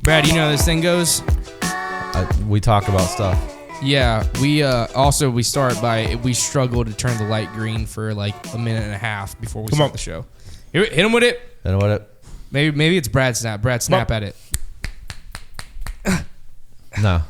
Brad, you know how this thing goes? We talk about stuff. Yeah, we start by we struggle to turn the light green for like a minute and a half before we start the show. Hit him with it. Hit him with it. Maybe it's Brad Snap. Brad Snap at it. No.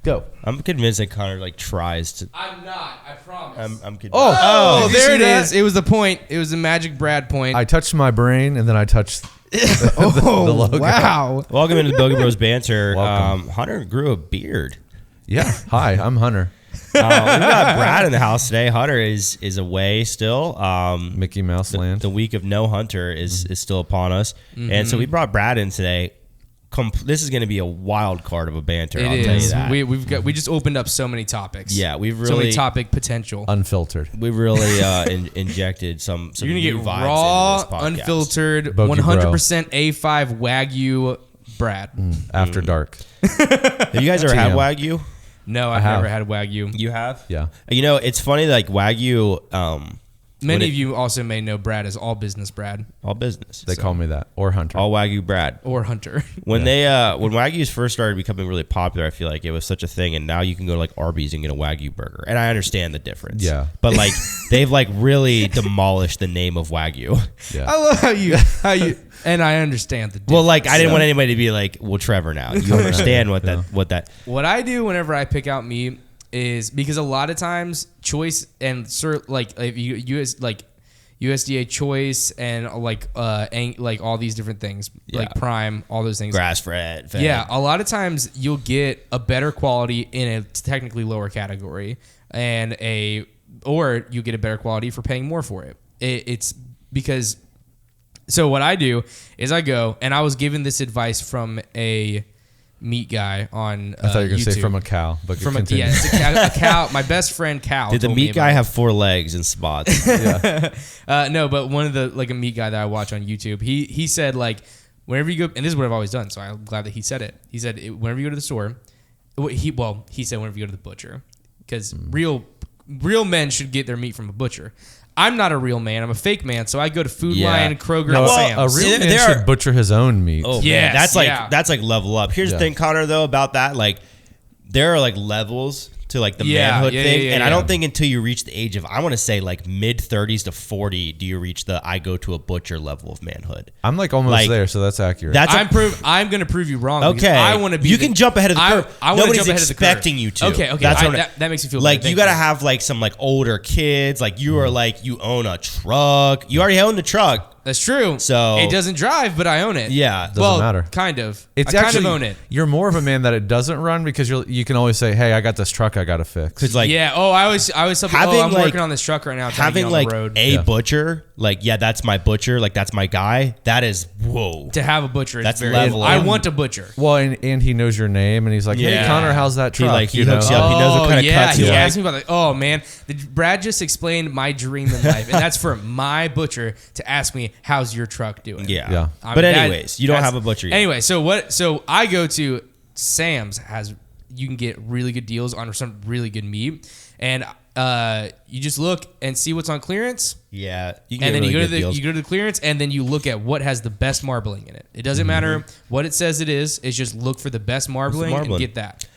Go. I'm convinced that Connor tries to. I'm not. I promise. I'm convinced. Oh, there it is. It was the point. It was the magic Brad point. I touched my brain and then I touched the logo. Wow. Welcome into the Bogey Bros Banter. Welcome. Hunter grew a beard. Yeah. Hi, I'm Hunter. We got Brad in the house today. Hunter is away still. Mickey Mouse Land. The week of no Hunter is still upon us, and so we brought Brad in today. This is going to be a wild card of a banter. I'll tell you that. We just opened up so many topics. Yeah, we've really so many topic potential. Unfiltered. We've really injected some. You're gonna new get vibes raw, into this podcast. unfiltered, Bogey 100% A5 Wagyu Brad. After dark. Have you guys ever had Wagyu? No, I've never had Wagyu. You have? Yeah. You know, it's funny, Wagyu. Many of you also may know Brad as all business Brad. All business. They call me that. Or Hunter. All Wagyu Brad. Or Hunter. When when Wagyus first started becoming really popular, I feel like it was such a thing, and now you can go to Arby's and get a Wagyu burger. And I understand the difference. Yeah. But they've really demolished the name of Wagyu. Yeah. I love how you and I understand the difference. Well, I didn't want anybody to be well, Trevor now. You understand what that What I do whenever I pick out meat is because a lot of times choice and USDA choice and all these different things like prime, all those things. grass fed. Yeah, a lot of times you'll get a better quality in a technically lower category, or you get a better quality for paying more for it. It's because. So what I do is I go, and I was given this advice from a meat guy on I thought you were going to YouTube. say from a cow. But It's a cow. My best friend Cal. Did the told me meat guy about have 4 legs and spots? no, but one of the a meat guy that I watch on YouTube, he said whenever you go, and this is what I've always done, so I'm glad that he said it. He said whenever you go to the store, he said whenever you go to the butcher, because real men should get their meat from a butcher. I'm not a real man. I'm a fake man, so I go to Food Lion, Kroger, and Sam's. A real man should butcher his own meat. Oh, yes, man. That's level up. Here's the thing, Connor, though, about that. There are levels to the manhood thing. And I don't think until you reach the age of, I want to say mid 30s to 40, do you reach the I go to a butcher level of manhood. I'm almost there, so that's accurate. I'm going to prove you wrong. Okay. I want to be. You can jump ahead of the curve. Nobody's expecting you to. Okay. That's that makes me feel you got to have some older kids. You are you own a truck. You already own the truck. That's true. So it doesn't drive, but I own it. Yeah, doesn't matter. Kind of. It's I actually, kind of own it. You're more of a man that it doesn't run because you can always say, "Hey, I got this truck I got to fix." I always tell people, I'm working on this truck right now. Having on the road. Butcher, that's my butcher, that's my guy. That is whoa. To have a butcher, that's level. I want a butcher. Well, and he knows your name, and he's like, "Hey, Connor, how's that truck?" He hooks you up. He knows what kind of cuts he you asked me about that. Oh man, Brad just explained my dream in life, and that's for my butcher to ask me, "How's your truck doing?" Yeah. But anyways, you don't have a butcher yet. Anyway, so I go to Sam's. You can get really good deals on some really good meat, and you just look and see what's on clearance. Yeah, and then you go to the clearance, and then you look at what has the best marbling in it. It doesn't matter what it says it is. It's just look for the best marbling and get that.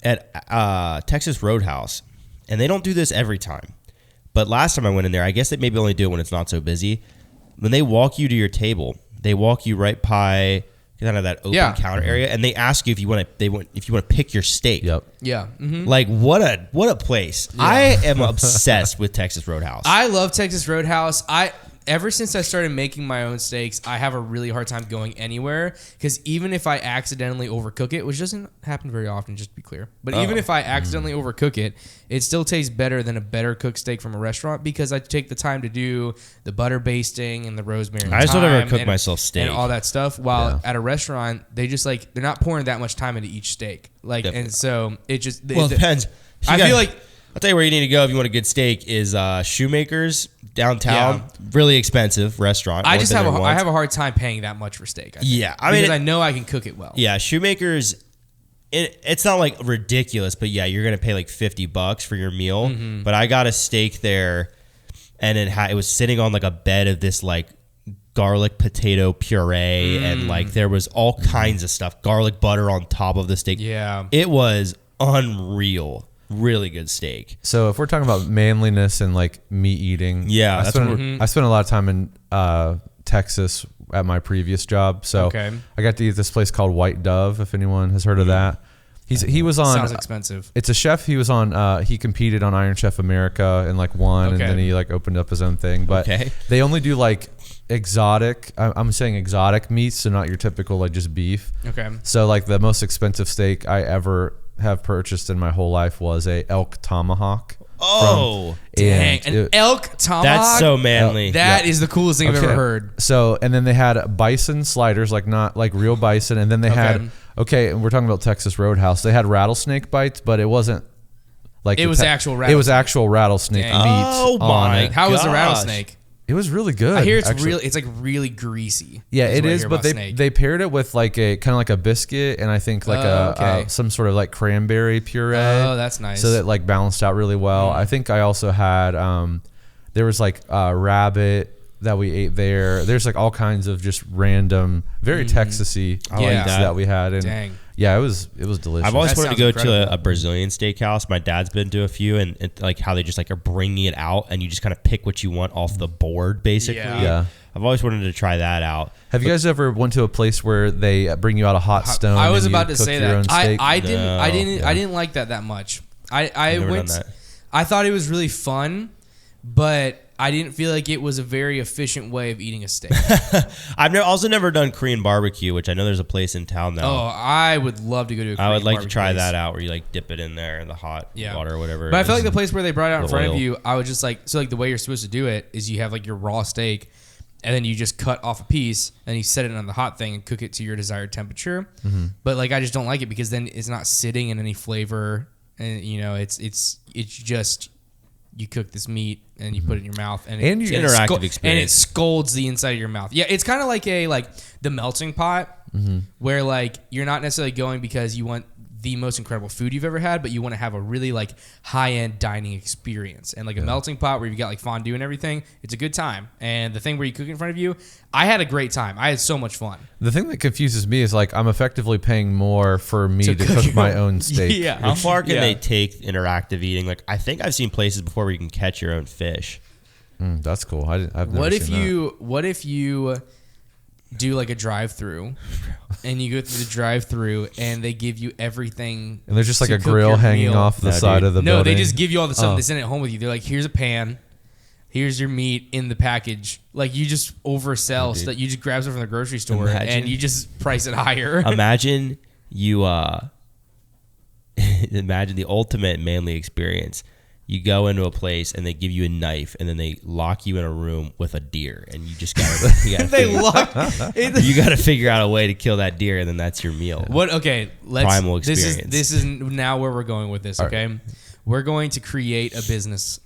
At Texas Roadhouse, and they don't do this every time, but last time I went in there, I guess they maybe only do it when it's not so busy. When they walk you to your table, they walk you right by kind of that open counter area, and they ask you if you want to pick your steak. Yep. Yeah. Mm-hmm. What a place. Yeah. I am obsessed with Texas Roadhouse. I love Texas Roadhouse. Ever since I started making my own steaks, I have a really hard time going anywhere because even if I accidentally overcook it, which doesn't happen very often, just to be clear, but even if I accidentally overcook it, it still tastes better than a better cooked steak from a restaurant because I take the time to do the butter basting and the rosemary and I just don't ever cook myself steak and all that stuff. While at a restaurant, they just they're not pouring that much time into each steak. And so it just it depends. I feel like I'll tell you where you need to go if you want a good steak is Shoemaker's downtown. Really expensive restaurant. I have a hard time paying that much for steak. Because I know I can cook it well. Yeah, Shoemaker's. It's not ridiculous, but you're gonna pay $50 for your meal. Mm-hmm. But I got a steak there, and it was sitting on a bed of this garlic potato puree and like there was all kinds of stuff. Garlic butter on top of the steak. Yeah. It was unreal. Really good steak. So if we're talking about manliness and like meat eating, Yeah, I spent a lot of time in Texas at my previous job. So I got to eat this place called White Dove. If anyone has heard of that, he was on. Sounds expensive. It's a chef. He was on. He competed on Iron Chef America and like won, and then he like opened up his own thing. But they only do like exotic. I'm saying exotic meats, so not your typical like just beef. Okay. So like the most expensive steak I ever have purchased in my whole life was a elk tomahawk. Oh, dang. An elk tomahawk? That's so manly. That is the coolest thing I've ever heard. So, and then they had bison sliders, like not like real bison. And then they had, and we're talking about Texas Roadhouse. They had rattlesnake bites, but it wasn't like. It was actual rattlesnake. It was actual rattlesnake meat on it. How was the rattlesnake? It was really good. I hear it's like really greasy. Yeah, it is, but they paired it with like a kind of like a biscuit and I think like some sort of like cranberry puree. Oh, that's nice. So that like balanced out really well. I think I also had there was like rabbit that we ate there. There's like all kinds of just random, very Texas-y things that we had. And yeah, it was delicious. I've always wanted to go to a Brazilian steakhouse. My dad's been to a few, and like how they just like are bringing it out, and you just kind of pick what you want off the board, basically. Yeah. I've always wanted to try that out. Have you guys ever went to a place where they bring you out a hot stone? I was about to say that. I No. didn't like that much. I never went. done that. I thought it was really fun, but I didn't feel like it was a very efficient way of eating a steak. I've also never done Korean barbecue, which I know there's a place in town now. Oh, I would love to go to a Korean I would like to barbecue try place. that out where you like dip it in there in the hot water or whatever. But I feel like the place where they brought it out in front oil. of you, I was just like, so like the way you're supposed to do it is you have like your raw steak and then you just cut off a piece and you set it on the hot thing and cook it to your desired temperature. But like I just don't like it because then it's not sitting in any flavor and you know it's just you cook this meat and you put it in your mouth and it's interactive experience and it scolds the inside of your mouth. Yeah, it's kind of like the melting pot where like you're not necessarily going because you want the most incredible food you've ever had, but you want to have a really like high-end dining experience. And like a melting pot where you've got like fondue and everything, it's a good time. And the thing where you cook in front of you, I had a great time. I had so much fun. The thing that confuses me is like I'm effectively paying more for me to cook my own steak. Yeah. How far can they take interactive eating? Like I think I've seen places before where you can catch your own fish. That's cool. I've never What if seen you What if you do like a drive-through and you go through the drive-through and they give you everything and there's just like to a cook grill your hanging meal. off the side of the No, building? they just give you all the stuff. They send it home with you. They're like, here's a pan, here's your meat in the package. Like you just oversell stuff. You just grab stuff from the grocery store and you just price it higher. Imagine you imagine the ultimate manly experience. You go into a place and they give you a knife and then they lock you in a room with a deer and you just gotta you gotta figure out a way to kill that deer and then that's your meal. What? Okay, Primal experience. This is now where we're going with this. Okay, we're going to create a business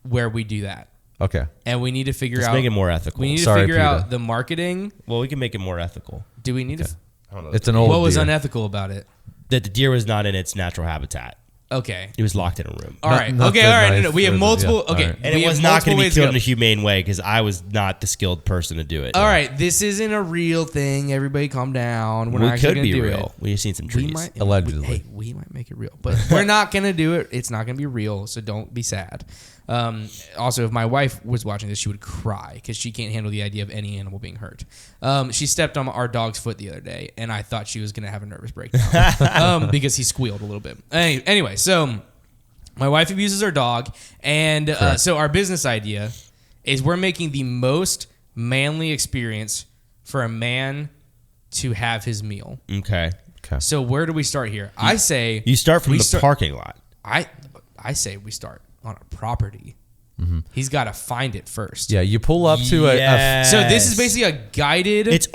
where we do that. Okay. And we need to figure Let's out. make it more ethical. We need to figure out the marketing. Well, we can make it more ethical. Do we need to? I don't know. It's an old What was deer. unethical about it? That the deer was not in its natural habitat. Okay. It was locked in a room. All right. Not Okay. the All right. knife No, we have or the- multiple. yeah, Okay. all right. And we it was have not multiple going to be ways killed go. in a humane way because I was not the skilled person to do it. All right. This isn't a real thing. Everybody, calm down. We're We not actually could gonna be do real. it. We've seen some trees. We might Allegedly. we might make it real, but we're not gonna do it. It's not gonna be real, so don't be sad. Also, if my wife was watching this, she would cry because she can't handle the idea of any animal being hurt. She stepped on our dog's foot the other day, and I thought she was gonna have a nervous breakdown because he squealed a little bit. Anyway, so my wife abuses our dog, and so our business idea is we're making the most manly experience for a man to have his meal. Okay. So where do we start here? I say You start from the parking lot. I say we start on a property. He's got to find it first. Yeah, you pull up to So this is basically a guided. This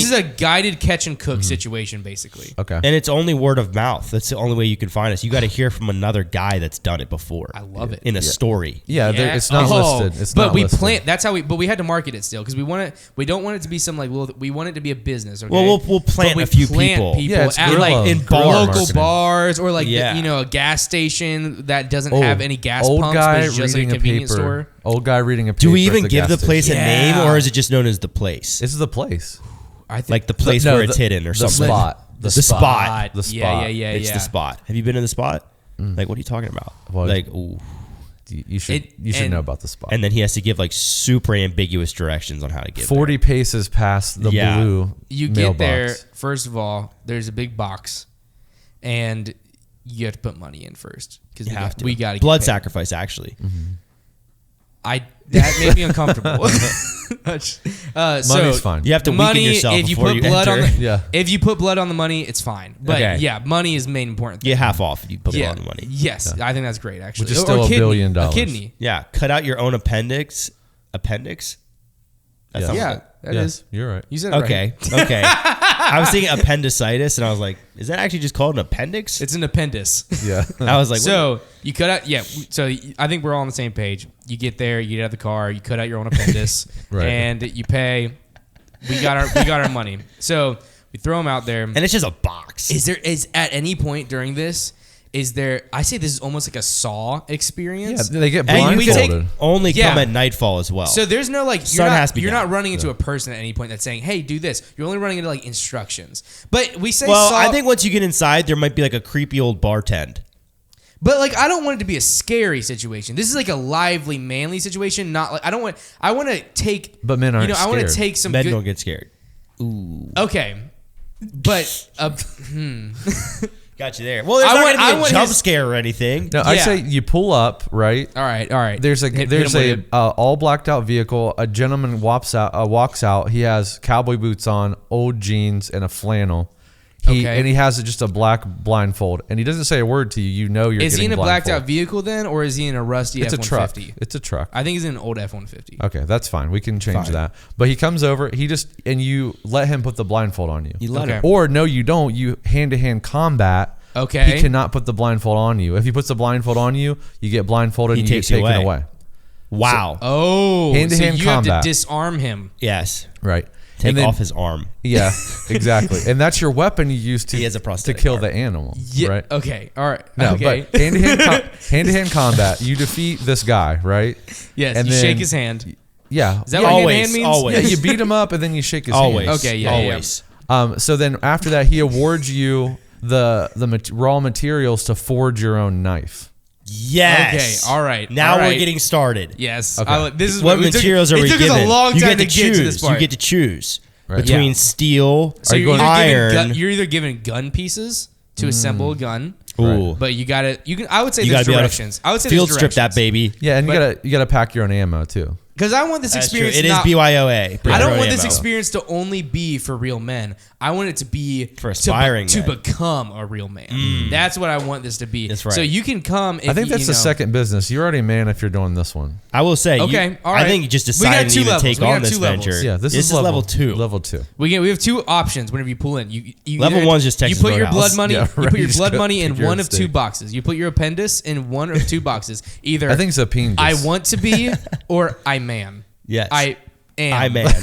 is a guided catch and cook situation, basically. Okay. And it's only word of mouth. That's the only way you can find us. You got to hear from another guy that's done it before. I love it. In a story. Yeah, it's not listed. It's but not we listed. plan. That's how we. But we had to market it still because we want it. We don't want it to be some like. We want it to be a business. Okay? Well, we'll plant a few people. Yeah, it's at guerrilla- like in guerrilla local marketing. bars or like Yeah. a gas station that doesn't have any gas old pumps. guy But it's just like reading a a convenience store. Old guy reading a paper. Do we at even the give gas the place station. a name, or is it just known as the place? This is the place. I think Like the place No, where it's hidden or the something. spot. The spot. The spot. Yeah. It's the spot. Have you been to the spot? Like, what are you talking about? Well, like, ooh. You should know about the spot. And then he has to give like super ambiguous directions on how to get 40 paces past the blue You mailbox. get there, first of all, there's a big box, and you have to put money in first. Because we got to blood sacrifice, actually. That made me uncomfortable. Money's fine. You have to weaken yourself if you before put you blood enter. on the, if you put blood on the money, it's fine. But Okay. money is the main important thing. You get half off if you put blood on the money. Yes, I think that's great, actually. Which is still Or $1 kidney, billion. A kidney. Yeah, cut out your own appendix. Appendix? That sounds Yeah, good. that is. You're right. You said it Okay. right. Okay. I was thinking appendicitis, and I was like, is that actually just called an appendix? It's an appendix. Yeah. I was like, So you cut out, So I think we're all on the same page. You get there, you get out of the car, you cut out your own appendix, Right. and you pay. We got our money. So we throw them out there. and it's just a box. Is at any point during this? Is there? I say this is almost like a Saw experience. Yeah, they get And you blindfolded. can only Yeah. come at nightfall as well. So there's no like Sun has to be you're down. not running into a person at any point that's saying, "Hey, do this." You're only running into like instructions. But we say well, Saw, I think once you get inside, there might be like a creepy old bartend. but like I don't want it to be a scary situation. This is like a lively, manly situation. Not like I want to take. But men aren't I want to scared. take some. Men good, don't get scared. Ooh, Okay, but got you there. Well, there's I not want- going I to be a want jump his- scare or anything. No, I Yeah. say you pull up, right? all right. There's a Hit him with it. all blacked out vehicle. A gentleman walks out. He has cowboy boots on, old jeans, and a flannel. And he has just a black blindfold, and he doesn't say a word to you. You know you're. Is he in a blacked out blindfolded. vehicle then, or is he in a rusty It's a truck. F-150? It's a truck. I think he's in an old F-150. Okay, that's fine. We can change Fine. that. But he comes over. And you let him put the blindfold on you. You let Okay. him. Or no, you don't. You hand-to-hand combat. Okay. He cannot put the blindfold on you. If he puts the blindfold on you, you get blindfolded He and you get takes you taken away. away. Wow. Oh, Hand-to-hand so you have combat. to disarm him. Yes. Right. Take And then- off his arm. Yeah, exactly. And that's your weapon you use to He has a to prosthetic kill arm. the animal. Yeah. Right. Okay. All right. No, okay. but hand-to-hand combat, you defeat this guy, right? Yes. and you then- shake his hand. Yeah. Is that yeah, what always, hand means? always. yeah, you beat him up and then you shake his Always. hand. Okay, yeah, Always. So then after that, he awards you the raw materials to forge your own knife. Yes. Okay, all right, Now all we're right. getting started. Yes. Okay. This is What we took- materials are we It took given? us a long you time get to get to this part. You get to choose Right. between Yeah. steel, So you you're going- iron. you're either given gun pieces to assemble a gun, Ooh. but you got to. You can. I would say You there's gotta be able to directions. I would say Field there's strip that directions. baby. Yeah, and But- you gotta pack your own ammo too. Because I want this That's true. experience. It is not, BYOA. I don't want this ammo. experience to only be for real men. I want it to be For aspiring to men. become a real man. That's what I want this to be. That's right. So you can come. If I think you, that's you the know, second business. You're already a man if you're doing this one. I will say. Okay, all right. I think just We got deciding to two even levels. take We got on this two levels. venture. Yeah, this is level 2. Level 2. We have two options whenever you pull in. You Level either- one's just Texas You put your Roadhouse. blood money. Yeah, You right. put your You just blood go money in pick your one own of two steak. boxes. You put your appendix in one of two boxes. Either I think it's a penis. I want to be or I man. Yes. I am. I man.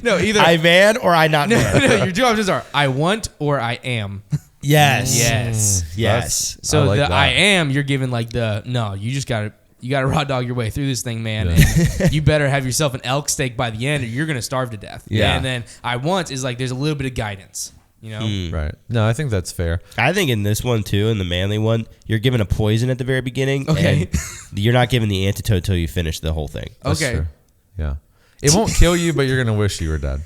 No, either I man or I not man. no, your two options are I want or I am. Yes. Yes. Yes. So I like the that. I am, you're given like the no. You just gotta raw dog your way through this thing, man. And you better have yourself an elk steak by the end, or you're gonna starve to death. Yeah. And then I want is like there's a little bit of guidance. You know. Right. No, I think that's fair. I think in this one too, in the manly one, you're given a poison at the very beginning. Okay. And you're not given the antidote till you finish the whole thing. That's Okay. true. Yeah. It won't kill you, but you're gonna wish you were dead.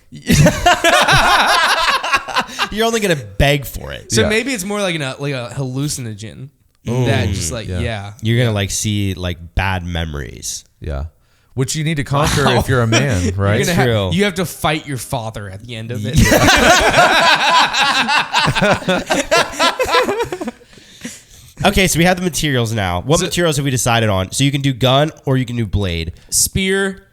You're only gonna beg for it. So Yeah. maybe it's more like a hallucinogen that just like yeah. You're gonna like see like bad memories. Yeah. Which you need to conquer if you're a man, right? You're gonna True. you have to fight your father at the end of it. Okay, so we have the materials now. What materials have we decided on? So you can do gun or you can do blade. Spear,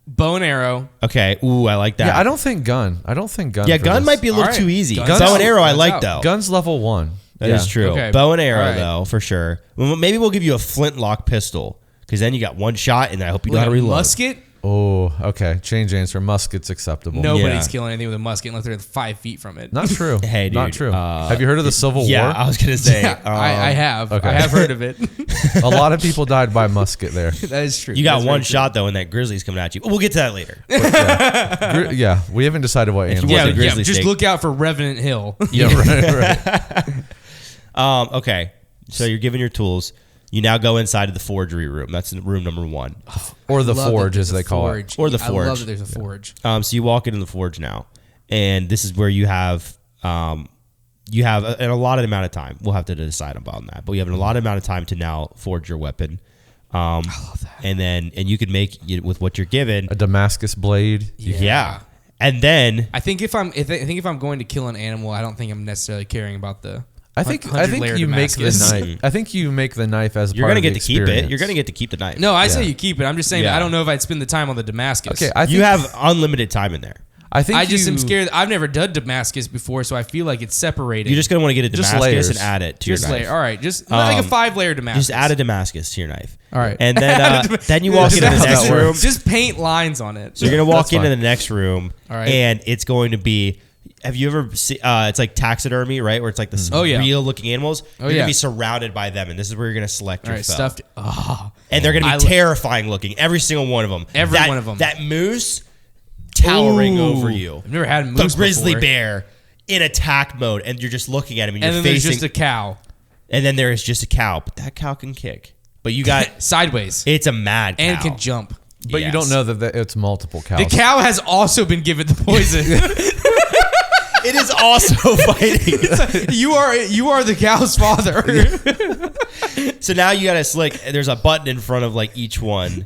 bow and arrow. Okay. Ooh, I like that. Yeah, I don't think gun. Yeah, for gun this. might be a little All right. too easy. Guns Bow and out. arrow, I Guns like out. though. Gun's level 1. That is true. Okay. Bow and arrow All right. though, for sure. Well, maybe we'll give you a flintlock pistol because then you got one shot, and I hope you know how to reload. Musket. Oh, okay. Change answer. Musket's acceptable. Nobody's killing anything with a musket unless they're 5 feet from it. Not true. Hey, dude, not true. Have you heard of the Civil War? Yeah, I was gonna say. I have. Okay. I have heard of it. A lot of people died by musket there. That is true. You got That's one very true. shot though, and that grizzly's coming at you. We'll get to that later. Yeah, we haven't decided what animal. Yeah, a grizzly just snake. look out for Revenant Hill. Yeah, right. Okay, so you're given your tools. You now go inside of the forgery room. That's room number 1. Or the Love that forge, there's as a they call it. forge. Or the I forge. love that there's a forge. So you walk into the forge now, and this is where you have a allotted amount of time. We'll have to decide about that, but you have an allotted amount of time to now forge your weapon. I love that. And you can make it with what you're given. A Damascus blade. Yeah. And then I think if I'm going to kill an animal, I don't think I'm necessarily caring about the. I think 100-layer you make the Damascus. knife. I think you make the knife as you're part gonna of get the to keep it. experience. You're gonna get to keep the knife. No, I say you keep it. I'm just saying Yeah. that I don't know if I'd spend the time on the Damascus. Okay, I think you have unlimited time in there. I think I just am scared. I've never done Damascus before, so I feel like it's separated. You're just gonna want to get a Just Damascus layers. and add it to your just knife. layer. All right, just like a 5-layer Damascus. Just add a Damascus to your knife. All right. And then you walk into the That's how next that room. works. Just paint lines on it. So you're gonna walk That's into fine. the next room, All right. and it's going to be. Have you ever seen? It's like taxidermy, right? Where it's like the real looking animals. You're yeah. gonna be surrounded by them, and this is where you're gonna select All your right, foe. stuffed. Oh. And they're gonna be terrifying looking. Every single one of them. Every one of them. That moose towering Ooh. over you. I've never had a The moose grizzly before. bear in attack mode, and you're just looking at him, and And you're then there's facing. just a cow. And then there is just a cow, but that cow can kick. But you got Sideways. it's a mad cow. And it can jump. But you don't know that it's multiple cows. The cow has also been given the poison. It is also fighting. you are the cow's father. So now you gotta select. There's a button in front of like each one,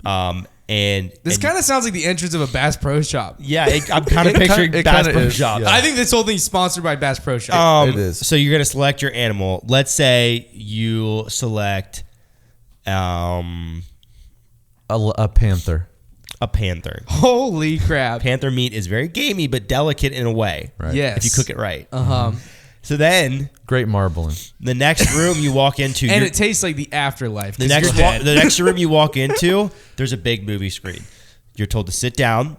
and This kind of sounds like the entrance of a Bass Pro Shop. yeah, I'm kind of picturing it Bass kinda Pro is, Shop. yeah. I think this whole thing's sponsored by Bass Pro Shop. It is. So you're gonna select your animal. Let's say you select A panther. a panther. Holy crap. Panther meat is very gamey but delicate in a way. Right. Yes. If you cook it right. Uh-huh. So then Great marbling. the next room you walk into, And it tastes like the afterlife. the 'cause next you're dead. the next room you walk into, there's a big movie screen. You're told to sit down,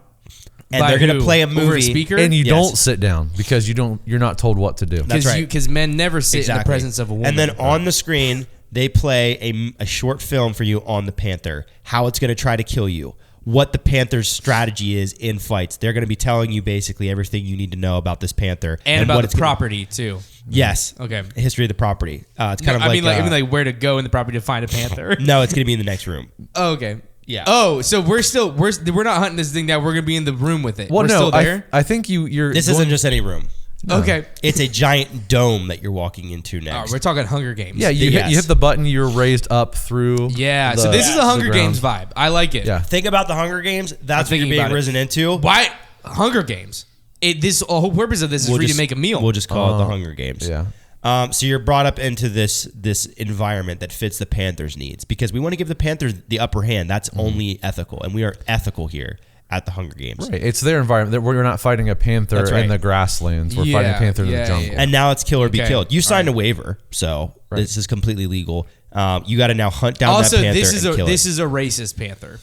and By they're gonna who? play a Over movie. speaker? And you Yes. don't sit down because you're not told what to do. That's right. Because men never sit in the presence of a woman. And then on the screen, they play a short film for you on the panther, how it's going to try to kill you, what the panther's strategy is in fights. They're going to be telling you basically everything you need to know about this panther. and about what the it's gonna- property, too. Yes. Okay. History of the property. It's kind of I like... mean, like where to go in the property to find a panther. no, it's going to be in the next room. Oh, okay. Yeah. Oh, so we're not hunting this thing down. We're gonna be in the room with it. Well, we're no, still there. I think you're. This going- isn't just any room. Okay. It's a giant dome that you're walking into All right, next. we're talking Hunger Games. Yeah, you Yes. hit the button. You're raised up through. Yeah. the- So this is a Hunger the Games ground. vibe. I like it. Yeah. Think about the Hunger Games. That's what you're thinking being about it. risen into. Why Hunger Games? This whole purpose of this is for you to make a meal. We'll just call it the Hunger Games. Yeah. So you're brought up into this environment that fits the Panthers' needs because we want to give the Panthers the upper hand. That's only ethical, and we are ethical here at the Hunger Games. Right. It's their environment. We're not fighting a panther That's right. in the grasslands. We're fighting a Yeah, panther in the yeah, jungle. yeah. And now it's kill or be Okay. killed. You signed All a waiver, so Right. this is completely legal. You got to now hunt down Also, that panther this is and kill this it. is a racist panther.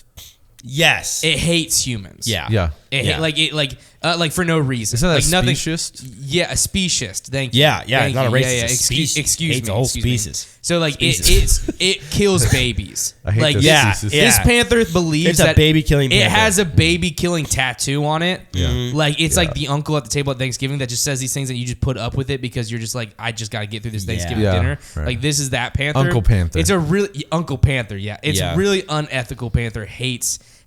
Yes. It hates humans. yeah. Yeah. Like for no reason. Isn't that like a nothing. speciesist? Yeah, a speciesist. Thank you. Yeah, yeah, Thank not a you. racist, Yeah, it's a Excuse, species. excuse Hates me. a whole excuse me. species. So like Species. it kills babies. I hate like this yeah, species. yeah. This panther believes It's a that baby-killing It panther. has a baby killing tattoo on it. Yeah. Like it's like the uncle at the table at Thanksgiving that just says these things and you just put up with it because you're just like, I just got to get through this Thanksgiving Yeah, dinner. right. Like this is that panther. Uncle Panther. It's a really Uncle Panther. Yeah, it's Yeah. really unethical panther.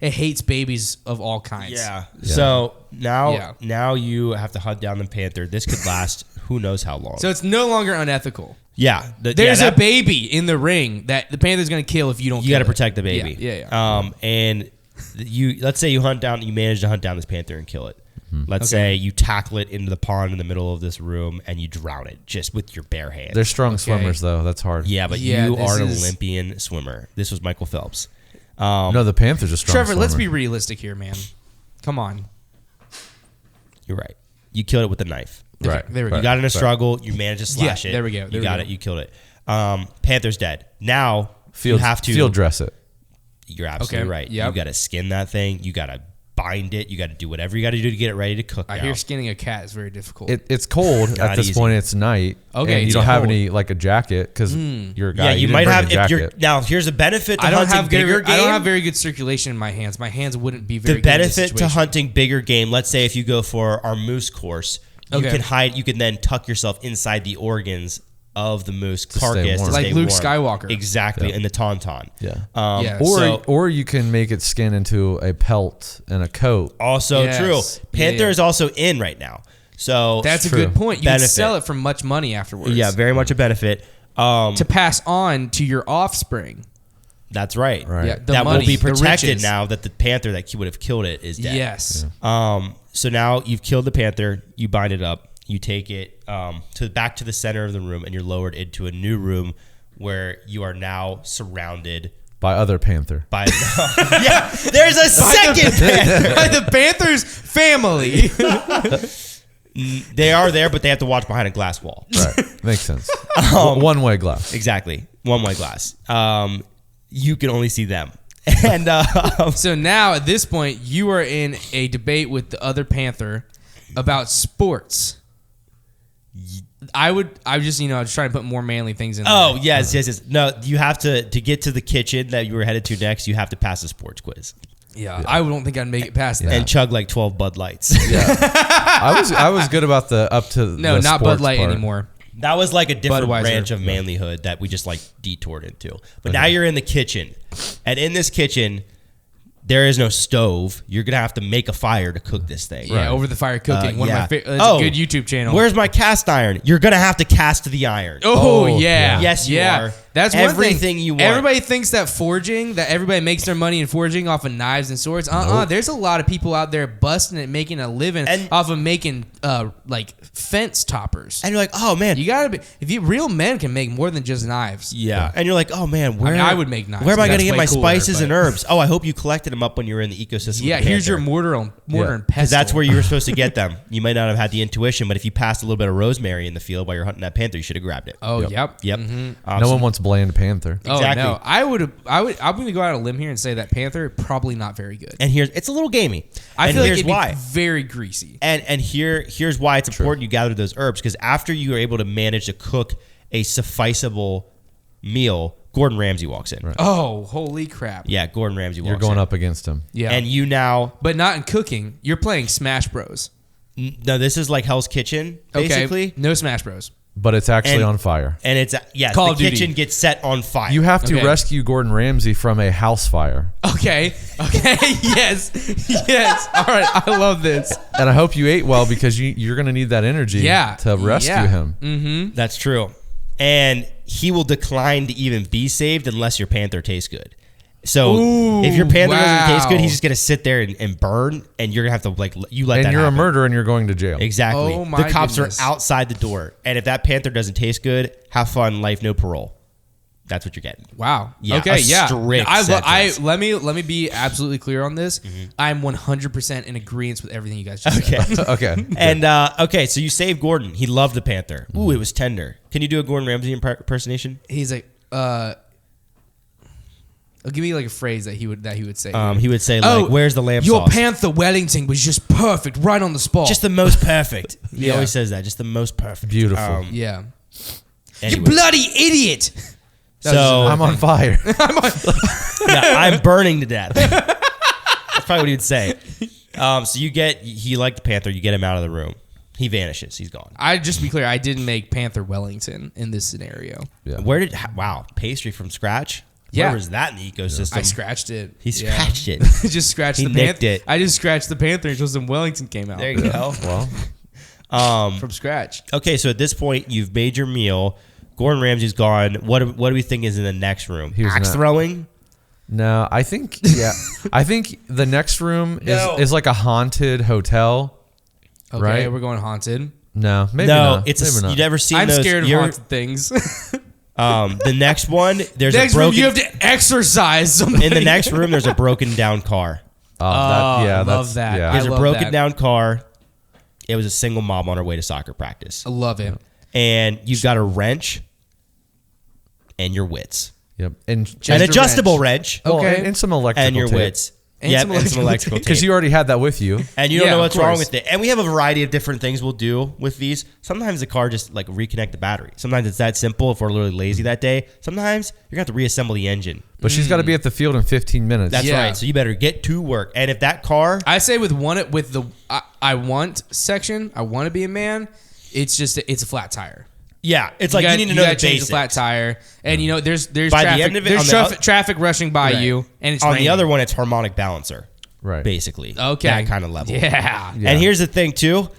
It hates babies of all kinds. Yeah. So Yeah. now you have to hunt down the panther. This could last who knows how long. So it's no longer unethical. yeah. There's a baby in the ring that the panther's gonna kill if you don't. You got to kill it. protect the baby. Yeah. And let's say you manage to hunt down this panther and kill it. Let's say you tackle it into the pond in the middle of this room and you drown it just with your bare hands. They're strong swimmers, though. That's hard. Yeah, but Yeah, you this are an is- Olympian swimmer. This was Michael Phelps. No, the panther's a strong Trevor, swimmer. let's be realistic here, man. Come on. You're right. You killed it with a knife. Right. There we go. You got in a struggle. You managed to slash it. there we go, there You we got go. it. You killed it. Panther's dead. Now Field, you have to field dress it. You're absolutely right. Yep. You got to skin that thing. You got to bind it. You got to do whatever you got to do to get it ready to cook. I hear skinning a cat is very difficult. It's cold at this point. It's night. Okay, and you don't have any like a jacket because you're a guy. Yeah, you might have. If you're now, here's a benefit to I don't hunting have bigger game. I don't have very good circulation in my hands. My hands wouldn't be very The good in this benefit to situation. hunting bigger game. Let's say if you go for our moose course, you can hide. You can then tuck yourself inside the organs of the moose carcass to like stay Luke warm. Skywalker. Exactly, in the tauntaun. Yeah. Or you can make it skin into a pelt and a coat. Also true. Panther is also in right now. So that's a good point. You can sell it for much money afterwards. Yeah, very much a benefit. To pass on to your offspring. That's right. Yeah, that will be protected now that the panther that would have killed it is dead. Yes. So now you've killed the panther. You bind it up. You take it back to the center of the room, and you're lowered into a new room where you are now surrounded by other panther. Yeah, there's a second panther. By the panther's family. They are there, but they have to watch behind a glass wall. Right, makes sense. One-way glass. Exactly, one-way glass. You can only see them. And so now at this point, you are in a debate with the other panther about sports. I was just trying to put more manly things in there. Oh, yes. No, you have to get to the kitchen that you were headed to next, you have to pass a sports quiz. Yeah. I don't think I'd make it past that. And chug like 12 Bud Lights. Yeah. I was good about the up to no, the not Bud Light part. anymore. That was like a different Budweiser. branch of manlyhood that we just like detoured into. But now you're in the kitchen. And in this kitchen, there is no stove. You're going to have to make a fire to cook this thing. Yeah, over the fire cooking. One of my favorite. It's a good YouTube channel. Where's my cast iron? You're going to have to cast the iron. Oh yeah. Yes, you are. That's everything you want. Everybody thinks that forging, that everybody makes their money in forging off of knives and swords. There's a lot of people out there busting it, making a living off of making like fence toppers. And you're like, oh man, you gotta be. Real men can make more than just knives. Yeah. And you're like, oh man, I would make knives. Where am I going to get my spices and herbs? Oh, I hope you collected them up when you were in the ecosystem. Yeah, here's your mortar and pestle. Because that's where you were supposed to get them. You might not have had the intuition, but if you passed a little bit of rosemary in the field while you're hunting that panther, you should have grabbed it. Oh, yep. Mm-hmm. No one wants bland panther. Exactly. Oh, no. I'm going to go out on a limb here and say that panther probably not very good. And it's a little gamey. I feel like it'd why. be very greasy. And here's why it's important you gather those herbs, because after you are able to manage to cook a sufficeable meal, Gordon Ramsay walks in. Right. Oh, holy crap. Yeah, Gordon Ramsay walks in. You're going up against him. Yeah. And you now... But not in cooking. You're playing Smash Bros. No, this is like Hell's Kitchen, basically. Okay. No Smash Bros. But it's actually on fire. And it's, yes, Call the of Duty. kitchen gets set on fire. You have to rescue Gordon Ramsay from a house fire. Okay. Yes. All right. I love this. And I hope you ate well, because you're going to need that energy to rescue him. Mm-hmm. That's true. And he will decline to even be saved unless your panther tastes good. So if your panther doesn't taste good, he's just going to sit there and burn, and you're going to have to let and that you're happen. a murderer, and you're going to jail. Exactly. Oh, my the cops goodness. are outside the door. And if that panther doesn't taste good, have fun, life, no parole. That's what you're getting. Wow. Yeah, okay. a strict sentence. Let me be absolutely clear on this. Mm-hmm. I'm 100% in agreement with everything you guys just said. Okay. And so you saved Gordon. He loved the panther. Ooh, it was tender. Can you do a Gordon Ramsay impersonation? He's like, give me like a phrase that he would say. He would say like, "Where's the lamb your sauce?" Panther Wellington was just perfect, right on the spot. Just the most perfect. He always says that. Just the most perfect. Beautiful. Yeah. Anyways. You bloody idiot. So I'm on fire. I'm burning to death. That's probably what he would say. So he liked the panther. You get him out of the room. He vanishes. He's gone. Just to be clear, I didn't make Panther Wellington in this scenario. Yeah. Pastry from scratch? Yeah. Where was that in the ecosystem? I scratched it. He scratched it. Just scratched He the nicked panther. it. I just scratched the Panther until some Wellington came out. There you go. Well, from scratch. Okay, so at this point, you've made your meal. Gordon Ramsay's gone. What do we think is in the next room? Axe throwing? No, I think the next room is like a haunted hotel. Okay, right? we're going haunted. No, maybe not. It's not. You never seen I'm those. scared of haunted things. The next one, there's next a broken. room, you have to exercise somebody. In the next room, there's a broken down car. I love that. Yeah. There's a broken down car. It was a single mom on her way to soccer practice. I love it. And you've got a wrench and your wits. Yep. And an adjustable wrench. Okay. And some electrical And your tape. wits. And Yep, some and some electrical tape. Because you already had that with you. And you don't Yeah, know of what's wrong course. with it. And we have a variety of different things we'll do with these. Sometimes the car just like reconnect the battery. Sometimes it's that simple if we're literally lazy that day. Sometimes you're going to have to reassemble the engine. But she's got to be at the field in 15 minutes. That's Yeah. right. So you better get to work. And if that car... I say with the I want section, I want to be a man. It's a flat tire. Yeah, it's like you need to know the change basics. the flat tire, and there's By the traffic, end of it, there's on the traffic rushing by Right. you, and it's On raining. the other one, it's harmonic balancer. Right. Basically. Okay. That kind of level. Yeah. And here's the thing, too.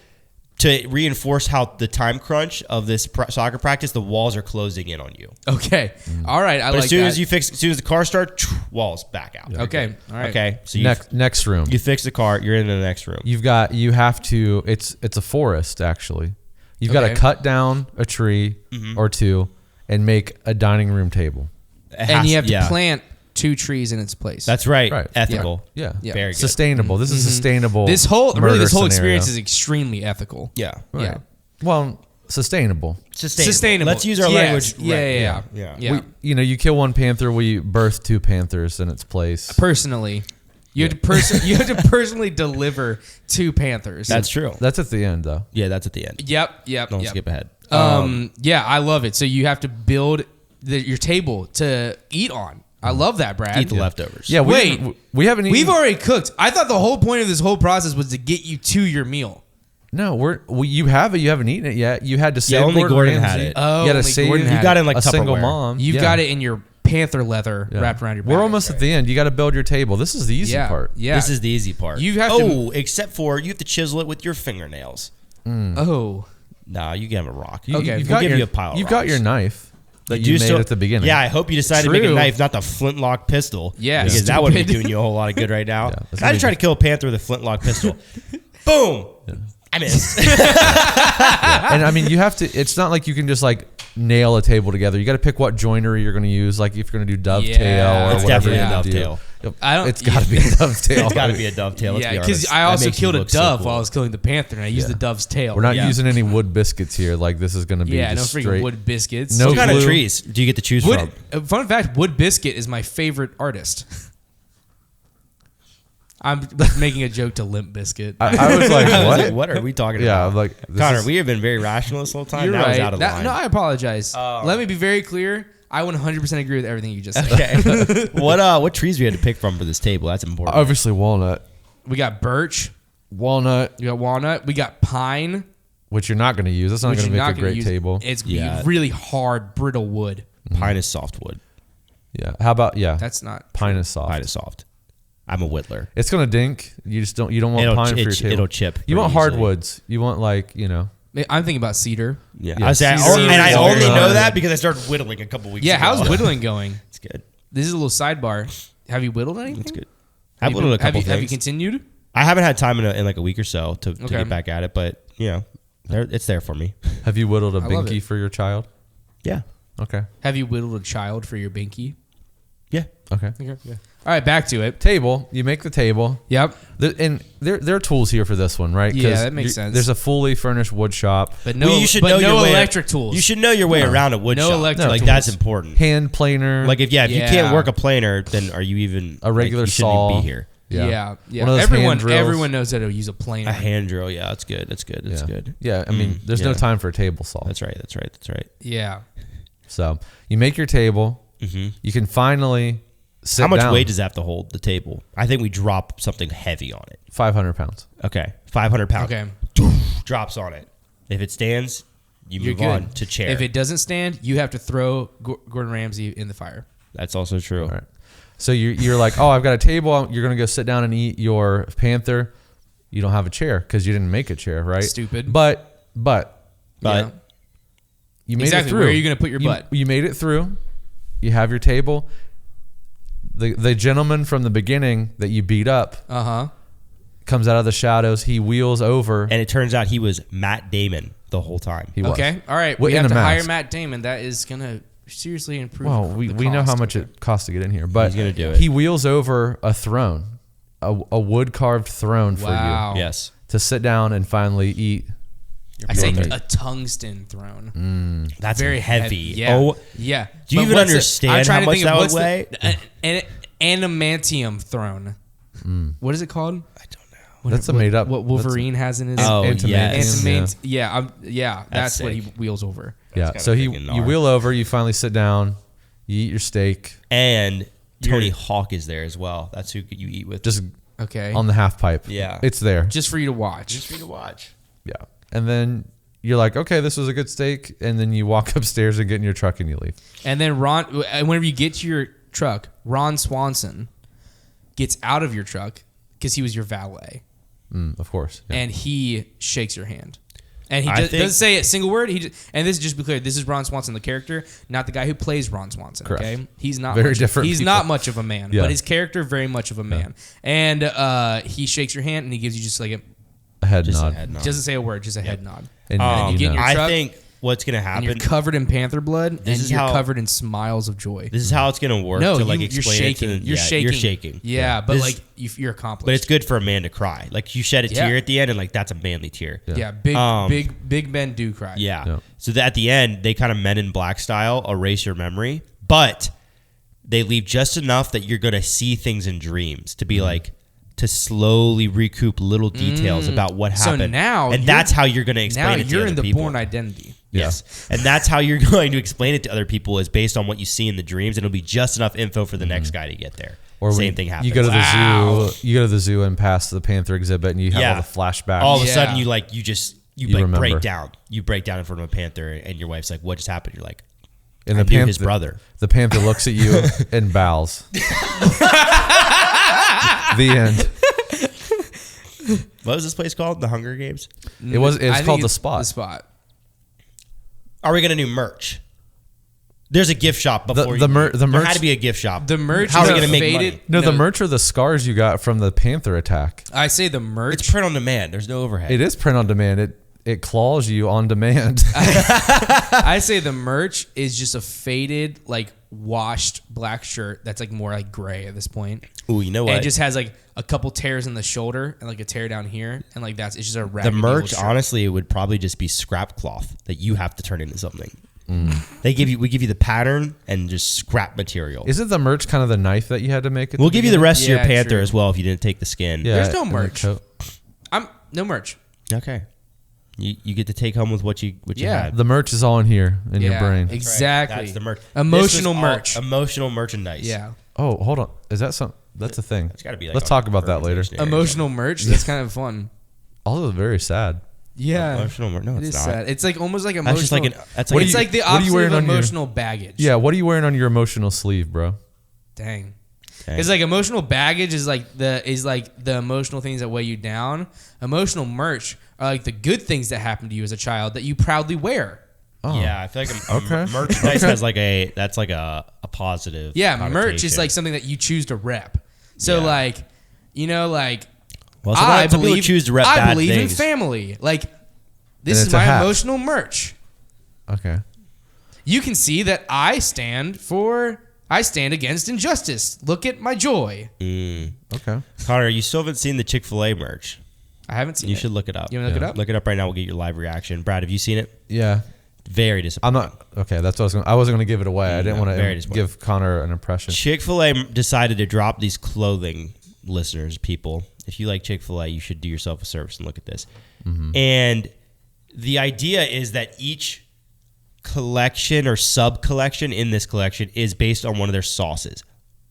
To reinforce how the time crunch of this soccer practice, the walls are closing in on you. Okay. All right. I But like as soon that. as soon as the car starts, walls back out. Okay. All right. Okay. So Next room. you fix the car, you're in the next room. You have to, it's a forest actually. You've got to Okay. cut down a tree or two and make a dining room table. And you have to plant 2 trees in its place. That's right. Right. Ethical. Yeah. Yeah. Very good. Sustainable. This is sustainable. this whole murder experience scenario. is extremely ethical. Yeah. Right. Yeah. Well, sustainable. Sustainable. Let's use our Yes. language. Yeah. right. Yeah. Yeah. You kill one panther, we birth 2 panthers in its place. Personally, you have to personally deliver 2 panthers. That's true. That's at the end though. Yeah, that's at the end. Yep. Don't Yep. skip ahead. Yeah, I love it. So you have to build your table to eat on. I love that, Brad. Eat the leftovers. Yeah, Wait. we haven't eaten. We've already cooked. I thought the whole point of this whole process was to get you to your meal. No, you have it. You haven't eaten it yet. You had to save only Gordon Ramsay. had it. Oh, you got to only save. Gordon You had got it. it in like a single Tupperware. mom. You've Yeah. got it in your panther leather Yeah. wrapped around your back. We're almost at the end. You got to build your table. This is the easy part. Yeah. This is the easy part. You have to- except for you have to chisel it with your fingernails. Oh. Nah, you give him a rock. Okay. You've We'll got give your, you a pile of You've got rocks. your knife that do you made still- at the beginning. Yeah, I hope you decided to make a True. knife, not the flintlock pistol. Yeah, because that would be stupid. doing you a whole lot of good right now. that's I gonna just try be- to kill a panther with a flintlock pistol. Boom! I missed. And I mean, you have to. It's not like you can just like nail a table together. You got to pick what joinery you're going to use. Like if you're going to do dovetail Yeah. or It's whatever definitely you a wanna do. dovetail. Yep. I don't- It's got to be a dovetail. It's got to be a dovetail. Let's Yeah, be because honest. I That also makes you killed a look so dove cool. while I was killing the panther, and I used the dove's tail. We're not Yeah. using any wood biscuits here. Like this is going to be Yeah, no just freaking straight. wood biscuits. No What kind of glue. trees do you get to choose Wood. from? Fun fact: Wood Biscuit is my favorite artist. I'm making a joke to Limp Bizkit. I was like, what? What are we talking Yeah, about? like this Connor, is- we have been very rational this whole time. You're That was right. out of line. No, I apologize. Let me be very clear. I 100% agree with everything you just said. Okay. what trees we had to pick from for this table? That's important. obviously walnut, We got birch. walnut, We got walnut. We got pine. which you're not going to use. That's not which going to you're make not a gonna great use. table. It's Yeah. really hard, brittle wood. Pine is softwood. Yeah. How about That's not. pine is soft. Pine is soft. I'm a whittler. It's gonna dink. You just don't. You don't want pine for your table. It'll chip. You want pretty easily. hardwoods. You want like I'm thinking about cedar. Yeah. Yeah, I say, cedar and I is only very know good. that because I started whittling a couple weeks Yeah, ago. how's whittling going? It's good. This is a little sidebar. Have you whittled anything? It's good. I've whittled a couple Have you things. continued? I haven't had time in like a week or so to Okay. get back at it, but it's there for me. Have you whittled a I love binky it. for your child? Yeah. Okay. Have you whittled a child for your binky? Yeah. Okay. Okay. Yeah. All right, back to it. Table. You make the table. Yep. And there are tools here for this one, right? 'Cause Yeah, that makes sense. There's a fully furnished wood shop. But no, Well, you should but know no your way electric tools. You should know your way around a wood No shop. electric like tools. that's important. Hand planer. Like if you Yeah. can't work a planer, then are you even a regular you shouldn't saw. even be here? Yeah. One of those hand drills. Everyone knows how to use a planer. A hand drill, yeah, that's good. That's good. That's Yeah. good. Yeah. I mean, there's no yeah. time for a table saw. That's right. That's right. That's right. Yeah. So you make your table. Mm-hmm. You can finally sit How much down. weight does that have to hold the table? I think we drop something heavy on it. 500 pounds. Okay, 500 pounds. Okay. Drops on it. If it stands, you You're move good. on to chair. If it doesn't stand, you have to throw Gordon Ramsay in the fire. That's also true. All right. So you're like, oh, I've got a table. You're going to go sit down and eat your panther. You don't have a chair because you didn't make a chair, right? Stupid. But Yeah. you made Exactly. it through. Where are you gonna put your butt? You made it through. You have your table. The gentleman from the beginning that you beat up Uh-huh. comes out of the shadows. He wheels over. And it turns out he was Matt Damon the whole time. He was. Okay. All right. Well, We in have a to hire mask. Matt Damon. That is going to seriously improve Well, the we know how cost. much it costs to get in here, but He's gonna do it. He wheels over a throne, a wood carved throne for Wow. you Yes. to sit down and finally eat I say a tungsten throne. That's very heavy. Yeah. Oh, yeah. Do you even understand how much that would weigh? An adamantium throne. What is it called? I don't know. That's a made up. What Wolverine has in his. Yeah. That's what he wheels over. Yeah. So you wheel over. You finally sit down. You eat your steak. And Tony Hawk is there as well. That's who you eat with. Just okay on the half pipe. Yeah. It's there. Just for you to watch. Yeah. And then you're like, okay, this was a good steak. And then you walk upstairs and get in your truck and you leave. And then whenever you get to your truck, Ron Swanson gets out of your truck because he was your valet. Of course. Yeah. And he shakes your hand. And he doesn't say a single word. And this is just be clear. This is Ron Swanson, the character, not the guy who plays Ron Swanson. Correct. Okay, he's not very different. He's people. not much of a man, Yeah. but his character very much of a man. And he shakes your hand and he gives you just like a head nod. Doesn't say a word, just a head nod. And you get in your truck, I think what's gonna happen. And you're covered in panther blood, and you're covered in smiles of joy. This is how it's gonna work. No, to like you're explain shaking. it to You're shaking. You're shaking. Yeah, but like you're accomplished. But it's good for a man to cry. Like you shed a tear at the end, and like that's a manly tear. Yeah, big men do cry. Yeah. So that at the end, they kind of Men in Black style erase your memory, but they leave just enough that you're gonna see things in dreams to be like to slowly recoup little details about what happened. So now, and that's how you're gonna explain it to you're other in the people. Born Identity. Yes. And that's how you're going to explain it to other people is based on what you see in the dreams, and it'll be just enough info for the next guy to get there. Or same thing happens. You go to the zoo. You go to the zoo and pass the panther exhibit, and you have all the flashbacks. All of a sudden, you break down. You break down in front of a panther, and your wife's like, "What just happened?" You're like, and I knew his brother. The panther looks at you and bows. The end. What was this place called? The Hunger Games? It was called The Spot. The Spot. Are we going to do merch? There's a gift shop before the merch. There had merch. to be a gift shop. The merch. How are we going to make money? No, the merch are the scars you got from the panther attack. I say the merch. It's print on demand. There's no overhead. It is print on demand. It claws you on demand. I say the merch is just a faded, like washed black shirt that's like more like gray at this point. Ooh, you know what? And it just has like a couple tears in the shoulder and like a tear down here, and like it's just a the merch. Honestly, it would probably just be scrap cloth that you have to turn into something. We give you the pattern and just scrap material. Isn't the merch kind of the knife that you had to make? We'll give you the rest of your panther as well if you didn't take the skin. Yeah, there's no merch. No merch. Okay. You get to take home with what you had. The merch is all in here in your brain. Exactly. That's the merch. Emotional merch. Emotional merchandise. Yeah. Oh, hold on. Is that something? That's a thing. It's got to be. Like Let's talk about that later. Emotional merch. That's kind of fun. Also very sad. Yeah. Emotional merch. No, it's not. Sad. It's like almost like emotional. That's just like it's like the opposite of emotional baggage. Yeah. What are you wearing on your emotional sleeve, bro? Dang. It's like emotional baggage is like the emotional things that weigh you down. Emotional merch are like the good things that happened to you as a child that you proudly wear. Oh. Yeah, I feel like merchandise has like that's like a positive. Yeah, merch is like something that you choose to rep. So like, well, I believe choose to rep bad believe things. in family. Like this is my emotional merch. Okay. You can see that I stand against injustice. Look at my joy. Okay. Connor, you still haven't seen the Chick-fil-A merch. I haven't seen it. You should look it up. You want to look it up? Look it up right now. We'll get your live reaction. Brad, have you seen it? Yeah. Very disappointing. I'm not. Okay, that's what I wasn't going to give it away. I didn't want to give Connor an impression. Chick-fil-A decided to drop these clothing, listeners, people. If you like Chick-fil-A, you should do yourself a service and look at this. Mm-hmm. And the idea is that each collection or sub-collection in this collection is based on one of their sauces.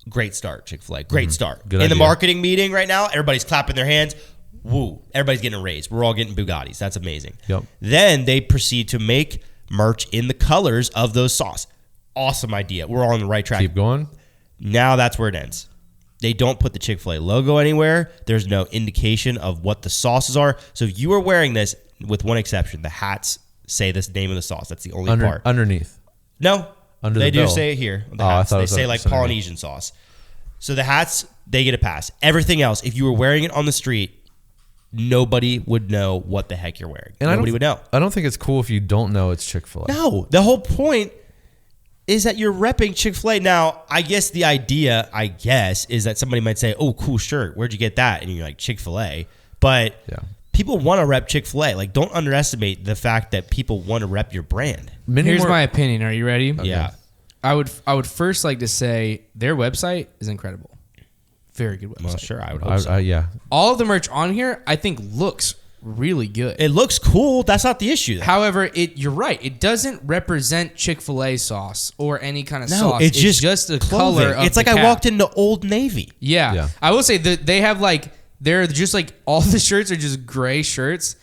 Great start, Chick-fil-A. Great start. Good in idea. the marketing meeting right now, everybody's clapping their hands. Woo. Everybody's getting a raise. We're all getting Bugattis. That's amazing. Yep. Then they proceed to make merch in the colors of those sauce. Awesome idea. We're all on the right track. Keep going. Now that's where it ends. They don't put the Chick-fil-A logo anywhere. There's no indication of what the sauces are. So if you are wearing this, with one exception, the hats say this name of the sauce. That's the only part. Underneath. No. Under they the do bill. say it here. The I hats. thought They it was say like Polynesian sauce. So the hats, they get a pass. Everything else, if you were wearing it on the street, nobody would know what the heck you're wearing. And nobody would know. I don't think it's cool if you don't know it's Chick-fil-A. No. The whole point is that you're repping Chick-fil-A. Now, I guess the idea, is that somebody might say, oh, cool shirt. Where'd you get that? And you're like, Chick-fil-A. But people want to rep Chick-fil-A. Like, don't underestimate the fact that people want to rep your brand. Here's my opinion. Are you ready? Okay. Yeah. I would first like to say their website is incredible. Very good website. Well, sure, I would hope so. Yeah. All of the merch on here, I think, looks really good. It looks cool. That's not the issue, though. However, you're right. It doesn't represent Chick-fil-A sauce or any kind of sauce. It's just the color of It's like I walked into Old Navy. Yeah. I will say that they have they're just all the shirts are just gray shirts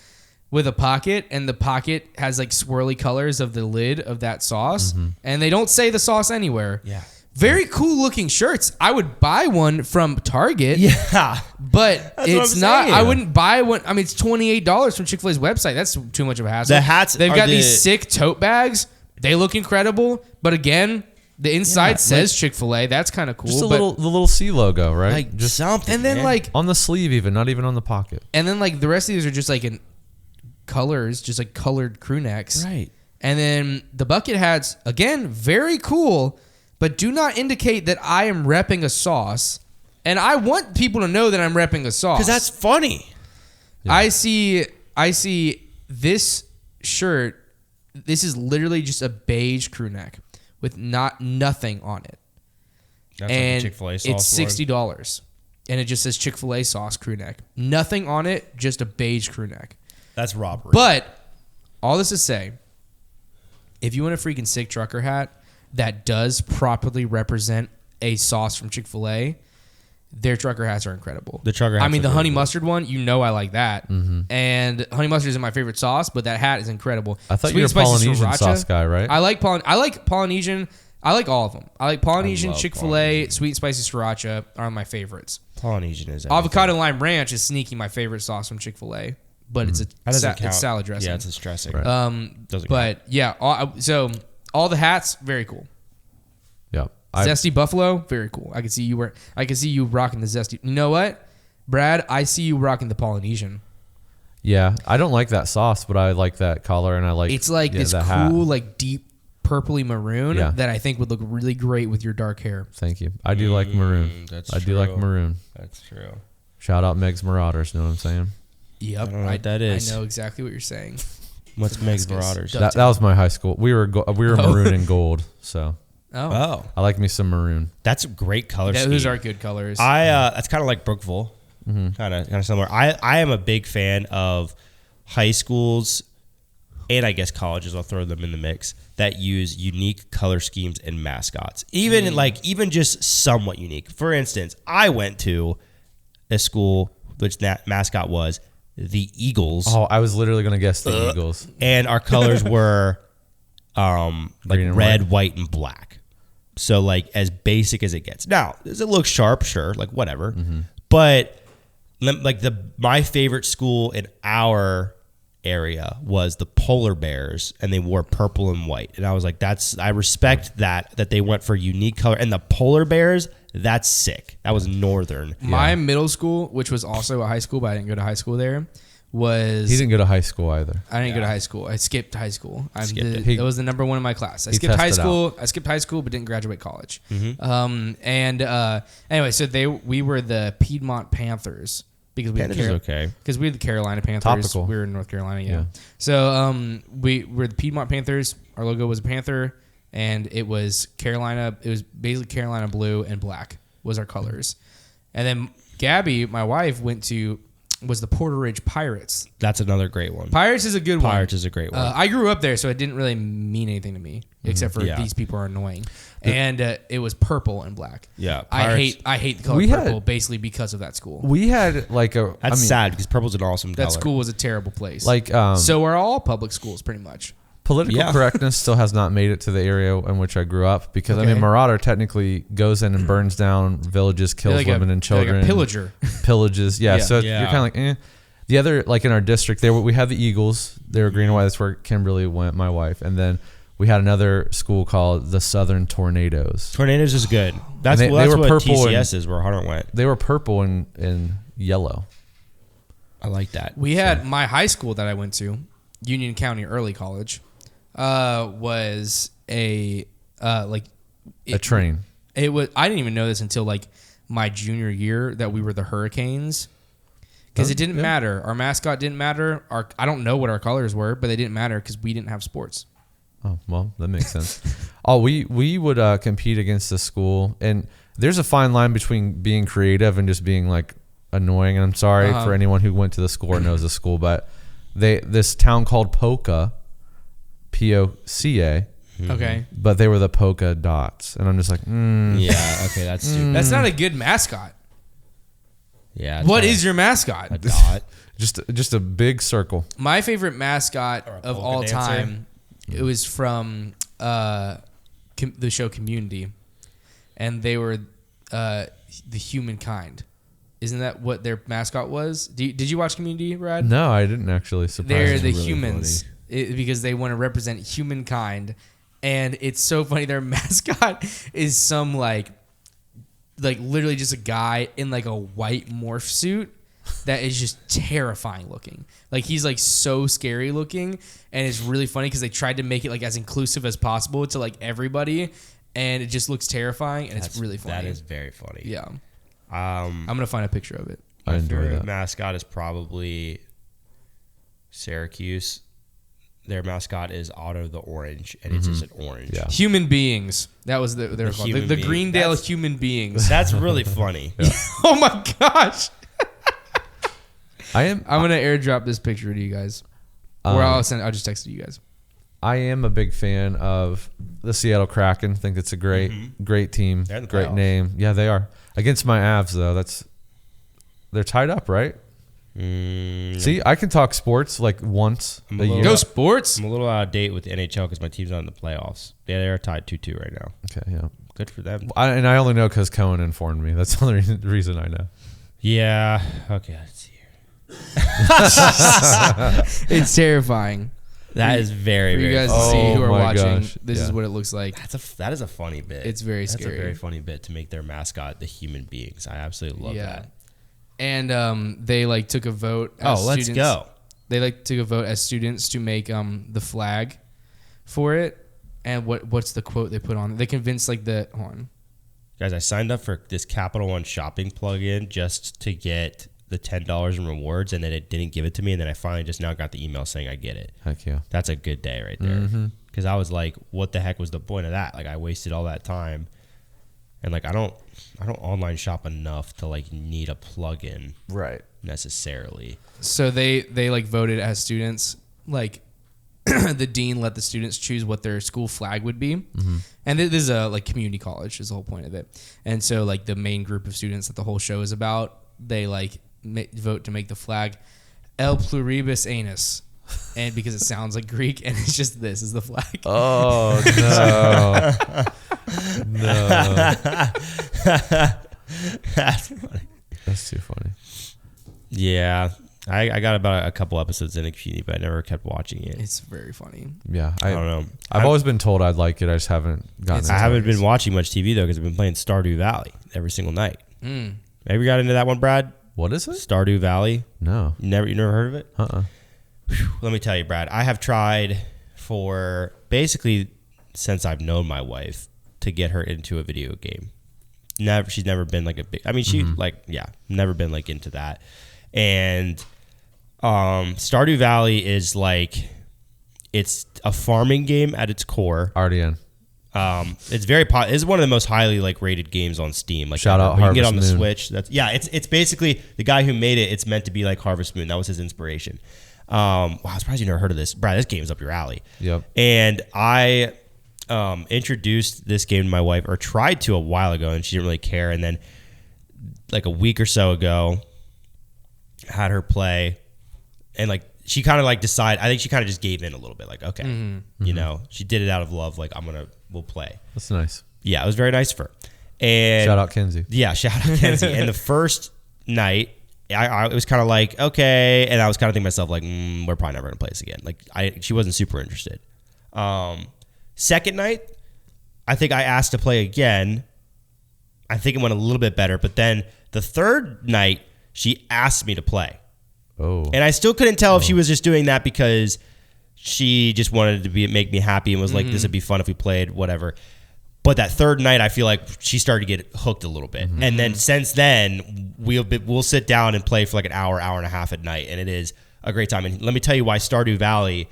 with a pocket, and the pocket has swirly colors of the lid of that sauce, and they don't say the sauce anywhere. Yeah. Very cool looking shirts. I would buy one from Target. Yeah. But it's not. I wouldn't buy one. I mean, it's $28 from Chick-fil-A's website. That's too much of a hassle. The hats They've got these sick tote bags. They look incredible. But again, the inside says Chick-fil-A. That's kind of cool. Just the little C logo, right? Like just something. And then on the sleeve, even not even on the pocket. And then the rest of these are just in colors, just colored crew necks. Right. And then the bucket hats, again, very cool, but do not indicate that I am repping a sauce. And I want people to know that I'm repping a sauce. Because that's funny. Yeah. I see this shirt. This is literally just a beige crew neck with nothing on it. That's and Chick-fil-A sauce. It's $60. And it just says Chick-fil-A sauce crew neck. Nothing on it, just a beige crew neck. That's robbery. But all this to say, if you want a freaking sick trucker hat that does properly represent a sauce from Chick-fil-A, their trucker hats are incredible. The trucker hats I mean, the are honey good. mustard one, I like that. Mm-hmm. And honey mustard isn't my favorite sauce, but that hat is incredible. I thought Sweet you were a spicy Polynesian sriracha. sauce guy, right? I like Polynesian. I like all of them. I like Polynesian, love Chick-fil-A, Polynesian. sweet and spicy sriracha are my favorites. Polynesian is everything. Avocado lime ranch is sneaky my favorite sauce from Chick-fil-A, but it's it's salad dressing. Yeah, it's a dressing. Right. Doesn't But yeah, so all the hats, very cool. Yeah. Zesty Buffalo, very cool. I can see you rocking the Zesty. You know what, Brad? I see you rocking the Polynesian. Yeah, I don't like that sauce, but I like that collar, and I like It's this cool, hat. Deep purpley maroon that I think would look really great with your dark hair. Thank you. I do like maroon. I do like maroon. That's true. Shout out Meg's Marauders. Know what I'm saying? Yep, I don't know what that is. I know exactly what you're saying. What's Meg's Marauders? That was my high school. We were maroon and gold, so. Oh, I like me some maroon. That's a great color scheme. Those are good colors. That's kind of like Brookville, kind of similar. I am a big fan of high schools, and I guess colleges. I'll throw them in the mix that use unique color schemes and mascots. Even even just somewhat unique. For instance, I went to a school which that mascot was the Eagles. Oh, I was literally gonna guess the Eagles. And our colors were red, white, and black. So as basic as it gets. Now, does it look sharp? Sure, whatever. Mm-hmm. But my favorite school in our area was the Polar Bears, and they wore purple and white. And I was like, I respect that they went for unique color. And the Polar Bears, that's sick. That was Northern. My middle school, which was also a high school, but I didn't go to high school there, was... He didn't go to high school either. I didn't go to high school. I skipped high school. It was the number one in my class. I He skipped high tested school. I skipped high school, but didn't graduate college. Mm-hmm. Anyway, so we were the Piedmont Panthers because we because we were the Carolina Panthers. Topical. We were in North Carolina. Yeah. So we were the Piedmont Panthers. Our logo was a panther, and it was Carolina. It was basically Carolina blue and black was our colors. And then Gabby, my wife, was the Porter Ridge Pirates. That's another great one. Pirates is a good one. Pirates is a great one. I grew up there, so it didn't really mean anything to me, except for these people are annoying. And it was purple and black. Yeah, I hate the color purple basically because of that school. We had That's sad because purple's an awesome color. That school was a terrible place. So are all public schools, pretty much. Political correctness still has not made it to the area in which I grew up because Marauder technically goes in and burns down villages, kills women and children, like a pillager, pillages. So you're kind of like, The other, in our district, we had the Eagles. They were green and white. That's where Kimberly went, my wife, and then we had another school called the Southern Tornadoes. Tornadoes is good. That's they what were purple TCS is where Hunter went. They were purple and yellow. I like that. We had my high school that I went to, Union County Early College. Was a train. It was. I didn't even know this until my junior year that we were the Hurricanes, Because it didn't matter. Our mascot didn't matter. I don't know what our colors were, but they didn't matter because we didn't have sports. Oh, well, that makes sense. We would compete against the school, and there's a fine line between being creative and just being like annoying. And I'm sorry for anyone who went to the school or knows the school, but this town called Poca, P-O-C-A. Okay. But they were the polka dots, and I'm just like, yeah, okay, that's stupid. That's not a good mascot. Yeah. What is your mascot? A dot? just a big circle. My favorite mascot of all dancer? time, it was from the show Community, and they were the humankind. Isn't that what their mascot was? Did you watch Community, Brad? No, I didn't actually. They're the really humans because they want to represent humankind, and it's so funny. Their mascot is some like literally just a guy in like a white morph suit that is just terrifying looking. Like he's like so scary looking, and it's really funny because they tried to make it like as inclusive as possible to like everybody, and it just looks terrifying, and it's really funny. That is very funny. Yeah. I'm gonna find a picture of it. I enjoy that. Mascot is probably Syracuse. Their mascot is Otto the Orange, and it's just an orange. Yeah. Human beings. That was they were called the Greendale Human Beings. That's really funny. Oh my gosh. I'm gonna airdrop this picture to you guys, or I'll just text it to you guys. I am a big fan of the Seattle Kraken. I think it's a great team. They're in the great playoffs. name. Yeah, they are. Against my Avs though, they're tied up, right? See, I can talk sports like once a year. Go sports. I'm a little out of date with the NHL because my team's not in the playoffs. Yeah, they're tied 2-2 right now. Okay, yeah. Good for them. And I only know because Cohen informed me. That's the only reason I know. Yeah. Okay, let's see here. It's terrifying. That is very, For you very guys funny. to see who are my watching, gosh. this is what it looks like. That is a funny bit. It's very That's scary. a very funny bit to make their mascot the human beings. I absolutely love that. And they like took a vote. Oh, let's go. They like took a vote as students to make the flag for it. And what's the quote they put on? They convinced like the hold on. Guys, I signed up for this Capital One shopping plugin just to get the $10 in rewards, and then it didn't give it to me, and then I finally just now got the email saying I get it. Heck yeah. That's a good day right there. Because I was like, what the heck was the point of that? Like, I wasted all that time. And like I don't online shop enough to like need a plugin Right. necessarily. So they like voted as students, like the dean let the students choose what their school flag would be. And this is a like community college is the whole point of it. And so like the main group of students that the whole show is about, they like vote to make the flag El Pluribus Anus. And because it sounds like Greek, and it's just this is the flag. Oh no. That's funny. That's too funny. Yeah. I got about a couple episodes in a community, but I never kept watching it. It's very funny. Yeah. I don't know. I've always been told I'd like it. I just haven't gotten into it. I haven't been watching much TV, though, because I've been playing Stardew Valley every single night. Have you got into that one, Brad? What is it? Stardew Valley? No. You never heard of it? Whew, let me tell you, Brad. I have tried for basically since I've known my wife to get her into a video game. She's never been like a big. I mean, she never been like into that. And Stardew Valley is like it's a farming game at its core. Already in. It's very it's one of the most highly like rated games on Steam. Like shout out you can Harvest get on the Moon. Switch. It's basically the guy who made it. It's meant to be like Harvest Moon. That was his inspiration. Wow, I'm surprised you never heard of this, Brad. This game's up your alley. Yep. And I introduced this game to my wife, or tried to a while ago, and she didn't really care. And then like a week or so ago, had her play, and like she kind of like decided. I think she kind of just gave in a little bit. Like, okay, you know, she did it out of love. Like, we'll play. That's nice. Yeah, it was very nice of her. And shout out Kenzie. Yeah, shout out Kenzie. And the first night, I was kind of like, okay, and I was kind of thinking to myself like, we're probably never gonna play this again. Like, she wasn't super interested. Second night, I think I asked to play again. I think it went a little bit better, but then the third night, she asked me to play. Oh. And I still couldn't tell if she was just doing that because she just wanted to make me happy and was like, this would be fun if we played, whatever. But that third night, I feel like she started to get hooked a little bit. And then since then, we'll sit down and play for like an hour and a half at night. And it is a great time. And let me tell you why Stardew Valley,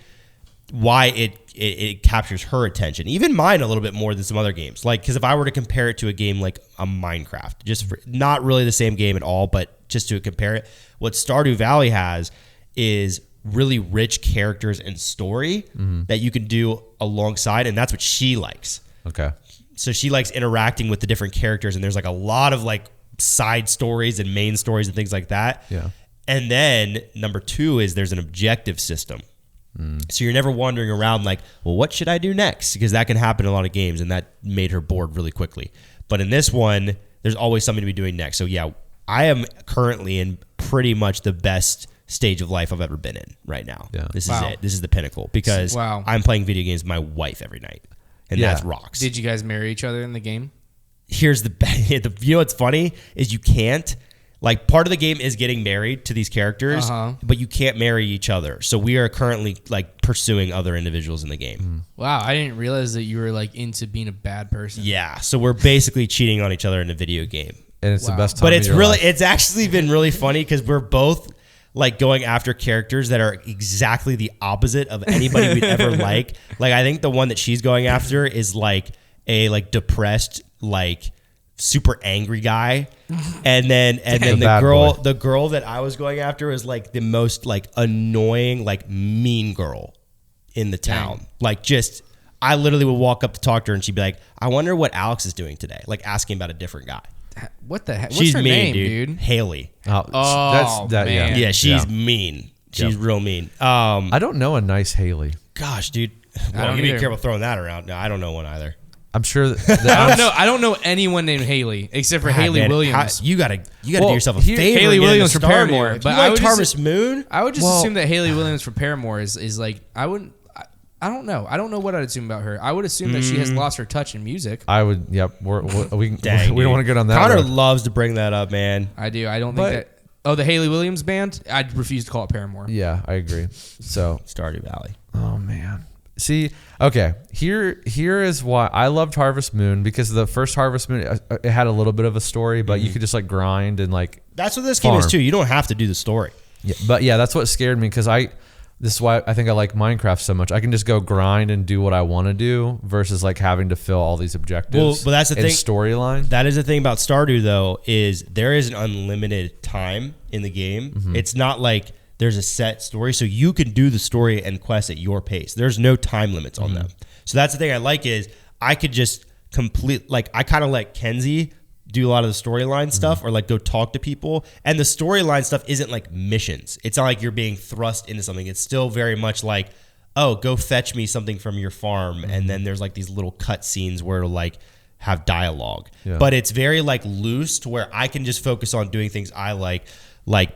why it captures her attention. Even mine a little bit more than some other games. Like, because if I were to compare it to a game like a Minecraft, just for, not really the same game at all, but just to compare it, what Stardew Valley has is really rich characters and story that you can do alongside. And that's what she likes. Okay. So she likes interacting with the different characters, and there's like a lot of like side stories and main stories and things like that. Yeah. And then number 2 is there's an objective system. So you're never wandering around like, well, what should I do next? Because that can happen in a lot of games, and that made her bored really quickly. But in this one, there's always something to be doing next. So yeah, I am currently in pretty much the best stage of life I've ever been in right now. Yeah. This is it. This is the pinnacle because I'm playing video games with my wife every night. And that's rocks. Did you guys marry each other in the game? Here's the you know what's funny is you can't, like, part of the game is getting married to these characters, but you can't marry each other. So we are currently like pursuing other individuals in the game. Wow, I didn't realize that you were like into being a bad person. Yeah, so we're basically cheating on each other in a video game. And it's the best time. But it's actually been really funny because we're both like going after characters that are exactly the opposite of anybody we'd ever like. Like, I think the one that she's going after is like a like depressed, like super angry guy. And then the girl that I was going after is like the most like annoying, like mean girl in the town. Dang. Like, just, I literally would walk up to talk to her and she'd be like, I wonder what Alex is doing today. Like, asking about a different guy. What the heck? What's She's her mean, name, dude? Haley. Oh, man. Yeah, she's mean. She's real mean. I don't know a nice Haley. Gosh, dude. Well, you be careful throwing that around. No, I don't know one either. I'm sure I don't know anyone named Haley except for Haley Williams. You gotta do yourself a favor. Haley Williams from Paramore. But I would Harvest Moon. I would just assume that Haley Williams from Paramore is like, I don't know. I don't know what I'd assume about her. I would assume that she has lost her touch in music. I would. Yep. We don't want to get on that. Connor loves to bring that up, man. I do. I don't think that. Oh, the Haley Williams band? I'd refuse to call it Paramore. Yeah, I agree. So Stardew Valley. Oh man. See, okay. Here is why I loved Harvest Moon, because the first Harvest Moon, it had a little bit of a story, but you could just like grind and like. That's what this game is too. You don't have to do the story. Yeah, but yeah, that's what scared me, because this is why I think I like Minecraft so much. I can just go grind and do what I want to do versus like having to fill all these objectives. Well, that's the thing. Storyline. That is the thing about Stardew, though, is there is an unlimited time in the game. It's not like there's a set story, so you can do the story and quests at your pace. There's no time limits on them. So that's the thing I like, is I could just complete, like, I kind of let Kenzie do a lot of the storyline stuff, or like go talk to people. And the storyline stuff isn't like missions. It's not like you're being thrust into something. It's still very much like, oh, go fetch me something from your farm. And then there's like these little cut scenes where it'll like have dialogue. Yeah. But it's very like loose to where I can just focus on doing things I like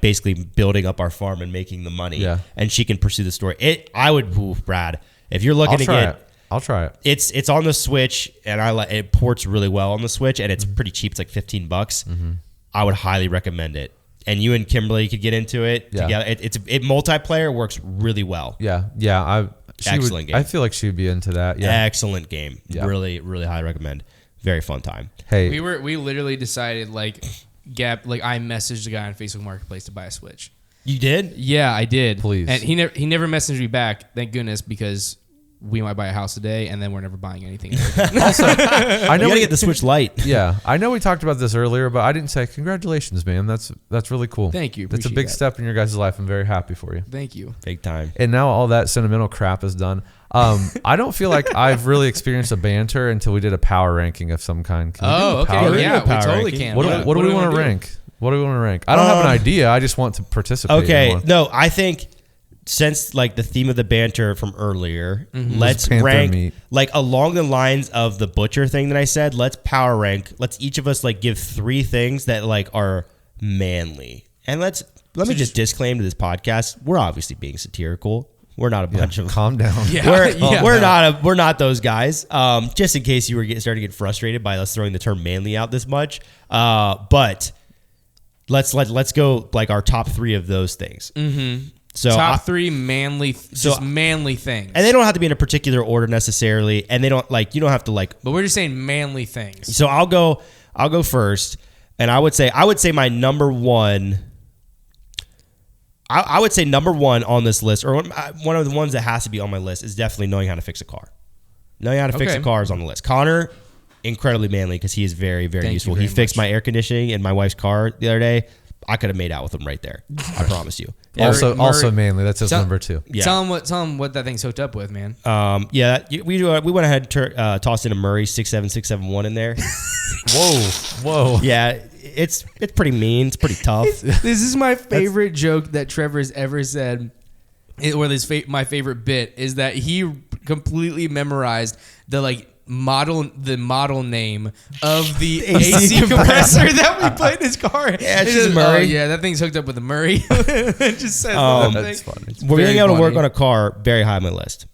basically building up our farm and making the money. Yeah. And she can pursue the story. Brad, if you're looking I'll try it. It's on the Switch, and it ports really well on the Switch, and it's pretty cheap. It's like $15. I would highly recommend it. And you and Kimberly could get into it together. It multiplayer works really well. Yeah. Excellent game. I feel like she would be into that. Yeah. Excellent game. Yeah. Really, really highly recommend. Very fun time. Hey, we literally decided I messaged a guy on Facebook Marketplace to buy a Switch. You did? Yeah, I did. Please. And he never messaged me back. Thank goodness, because we might buy a house today, and then we're never buying anything. Also, I know you gotta get the Switch Lite. Yeah, I know we talked about this earlier, but I didn't say congratulations, man. That's really cool. Thank you. That's a big step in your guys' life. I'm very happy for you. Thank you. Big time. And now all that sentimental crap is done. I don't feel like I've really experienced a banter until we did a power ranking of some kind. Okay. Yeah, we totally can. What do we want to rank? What do we want to rank? I don't have an idea. I just want to participate. Okay. No, I think, since like the theme of the banter from earlier, let's rank meat. Like along the lines of the butcher thing that I said. Let's power rank. Let's each of us like give 3 things that like are manly. And let me just disclaim to this podcast: we're obviously being satirical. We're not a bunch of calm down. We're not those guys. Just in case you were starting to get frustrated by us throwing the term manly out this much. But let's go like our top 3 of those things. So top 3 manly, just manly things. And they don't have to be in a particular order necessarily. And they don't you don't have to But we're just saying manly things. So I'll go first. And I would say my number one. I would say number one on this list, or one of the ones that has to be on my list, is definitely knowing how to fix a car. Knowing how to fix a car is on the list. Connor, incredibly manly because he is very, very useful. He fixed my air conditioning in my wife's car the other day. I could have made out with him right there. I promise you. Also manly. That's his number 2. Yeah. Tell him what that thing's hooked up with, man. We went ahead and tossed in a Murray 67671 in there. Whoa. Yeah, it's pretty mean. It's pretty tough. This is my favorite joke that Trevor's ever said. My favorite bit is that he completely memorized the model name of the AC compressor that we put in his car. Yeah, it's just Murray. Oh, yeah, that thing's hooked up with a Murray. It just says that's funny. We're being able to work on a car, very high on my list.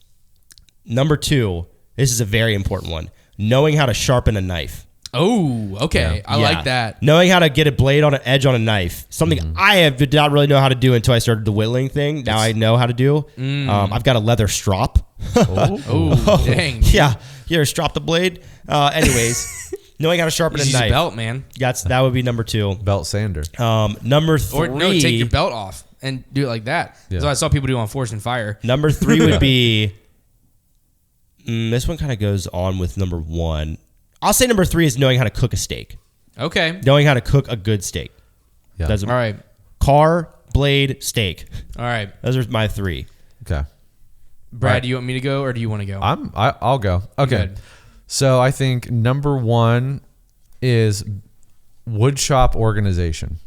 Number 2, this is a very important one. Knowing how to sharpen a knife. Oh, okay. I like that. Knowing how to get a blade on an edge on a knife. Something I did not really know how to do until I started the whittling thing. Now I know how to do. I've got a leather strop. Oh, dang. Yeah. You ever strop the blade? Anyways, knowing how to sharpen a Use knife. a belt, man. That would be number 2. Belt sander. Number 3. Or no, take your belt off and do it like that. Yeah. That's what I saw people do on Forged in Fire. Number 3 would be... this one kind of goes on with number 1. I'll say number 3 is knowing how to cook a steak. Okay. Knowing how to cook a good steak. Yeah. All right. Car, blade, steak. All right. Those are my 3. Okay. Brad, do you want me to go or do you want to go? I'll go. Okay. Good. So I think number 1 is wood shop organization.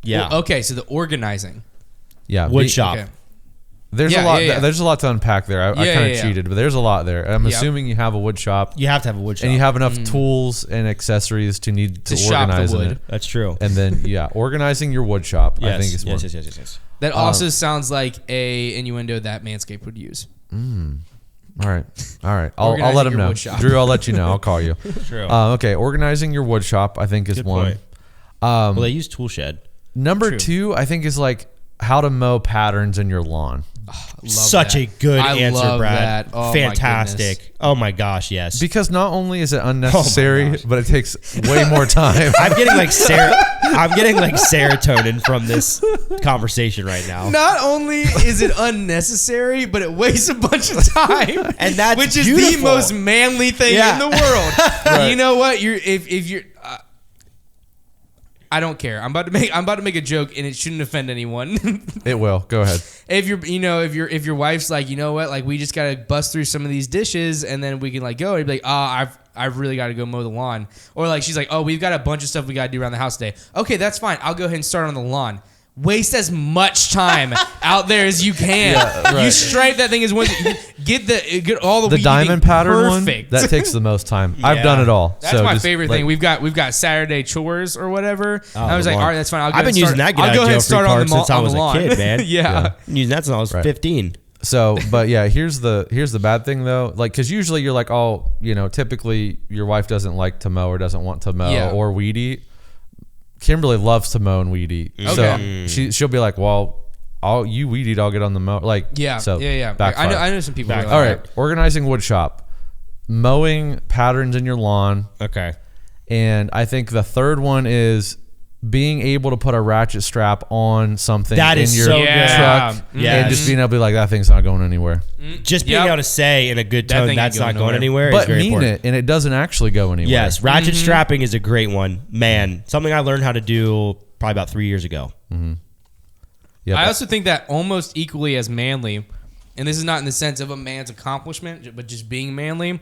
Yeah. Well, okay, so the organizing. Yeah. Wood shop. Okay. There's a lot. There's a lot to unpack there. I kind of cheated, but there's a lot there. I'm assuming you have a wood shop. You have to have a wood shop. And you have enough tools and accessories to organize the wood. it. That's true. And then organizing your wood shop. I think is more. Yes. That also sounds like a innuendo that Manscaped would use. All right. I'll let him know. Drew, I'll let you know. I'll call you. True. Okay. Organizing your wood shop, I think, is Good one. point. Well, they use tool shed. Number 2, I think, is how to mow patterns in your lawn. Such a good answer, Brad. That. Oh, fantastic. Oh my gosh, yes. Because not only is it unnecessary, but it takes way more time. I'm getting serotonin from this conversation right now. Not only is it unnecessary, but it wastes a bunch of time, and that's which is beautiful. the most manly thing in the world. Right. You know what? If you're. I don't care. I'm about to make a joke, and it shouldn't offend anyone. It will. Go ahead. If your wife's like, you know what, like we just gotta bust through some of these dishes, and then we can go. And be like, I've really got to go mow the lawn, or like she's like, oh, we've got a bunch of stuff we gotta do around the house today. Okay, that's fine. I'll go ahead and start on the lawn. Waste as much time out there as you can. Yeah, right. You stripe that thing as once. Get all the diamond pattern perfect. one. That takes the most time. Yeah. I've done it all. That's my favorite thing. We've got Saturday chores or whatever. I was like, all right, that's fine. I've been using that. I'll go ahead and start on the since I was a kid, man. Yeah, using that since I was 15. So, but yeah, here's the bad thing though. Because usually you're like, typically your wife doesn't like to mow or doesn't want to mow or weed eat. Kimberly loves to mow and weed eat. Okay. So she'll be like, well, you weed eat, I'll get on the mow. Yeah. Backfire. I know some people. All right. Organizing wood shop, mowing patterns in your lawn. Okay. And I think the third one is being able to put a ratchet strap on something in your truck and just being able to be like, that thing's not going anywhere. Just being able to say in a good tone that's not going anywhere but is very important. It, and it doesn't actually go anywhere. Yes, ratchet strapping is a great one. Man, something I learned how to do probably about 3 years ago. Mm-hmm. Yep. I also think that almost equally as manly, and this is not in the sense of a man's accomplishment, but just being manly,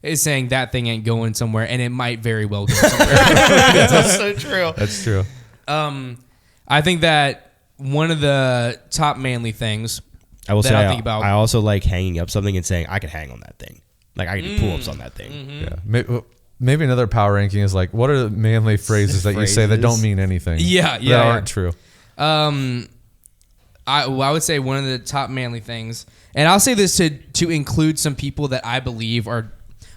is saying that thing ain't going somewhere, and it might very well go somewhere. That's so true. That's true. I think that one of the top manly things I will that say I think about. I also like hanging up something and saying I can hang on that thing. Like I can do pull-ups on that thing. Mm-hmm. Yeah. Maybe another power ranking is like, what are the manly phrases that you say that don't mean anything? Yeah. That aren't true. I would say one of the top manly things, and I'll say this to include some people that I believe are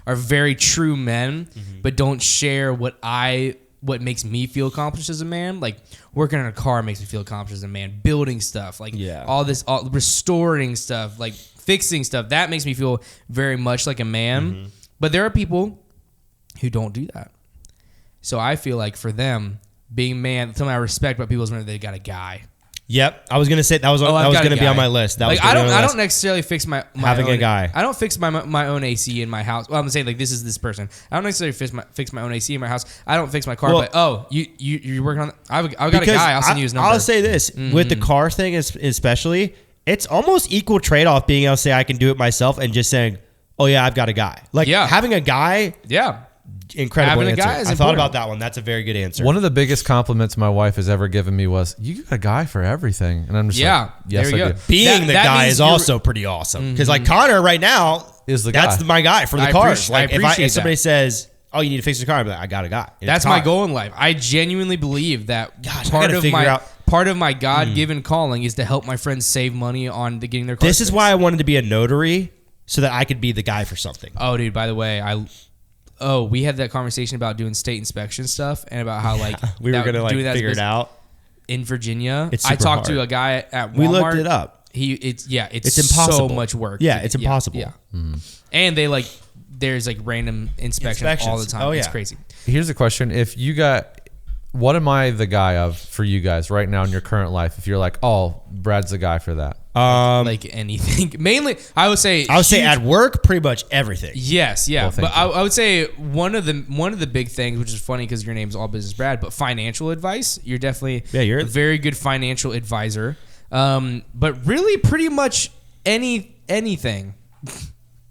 very true men, but don't share what I what makes me feel accomplished as a man. Like working on a car makes me feel accomplished as a man. Building stuff, like all restoring stuff, like fixing stuff, that makes me feel very much like a man. Mm-hmm. But there are people who don't do that. So I feel like for them, being man, something I respect about people is when they got a guy. Yep, I was gonna say that was gonna be on my list. Like I don't necessarily fix my having own, a guy. I don't fix my own AC in my house. Well, I'm saying like this is this person. I don't necessarily fix my own AC in my house. I don't fix my car. Well, but you're working on. I've got a guy. I'll send you his number. I'll say this with the car thing, especially, it's almost equal trade off being able to say I can do it myself and just saying, oh yeah, I've got a guy. Like having a guy. Yeah. Incredible answer. I thought about that one. That's a very good answer. One of the biggest compliments my wife has ever given me was, "You got a guy for everything," and I'm just like, "Yes, I do." Being the guy is also pretty awesome because, like Connor, right now is the guy. That's my guy for the cars. Like if somebody says, "Oh, you need to fix your car," I'm like, "I got a guy." That's my goal in life. I genuinely believe that part of my God-given calling is to help my friends save money on getting their cars. This is why I wanted to be a notary so that I could be the guy for something. Oh, dude! By the way, we had that conversation about doing state inspection stuff and about how like we were gonna figure it out in Virginia. It's I talked hard. to a guy at Walmart. We looked it up. It's impossible. So much work. Yeah, it's impossible. Yeah. And there's like random inspections all the time. Oh, yeah. It's crazy. Here's the question: what am I the guy of for you guys right now in your current life? If you're like, oh, Brad's the guy for that. Like anything. Mainly, I would say at work, pretty much everything. Yes, yeah. Well, but I would say one of the big things, which is funny because your name's All Business Brad, but financial advice. You're definitely you're a very good financial advisor. But really, pretty much anything.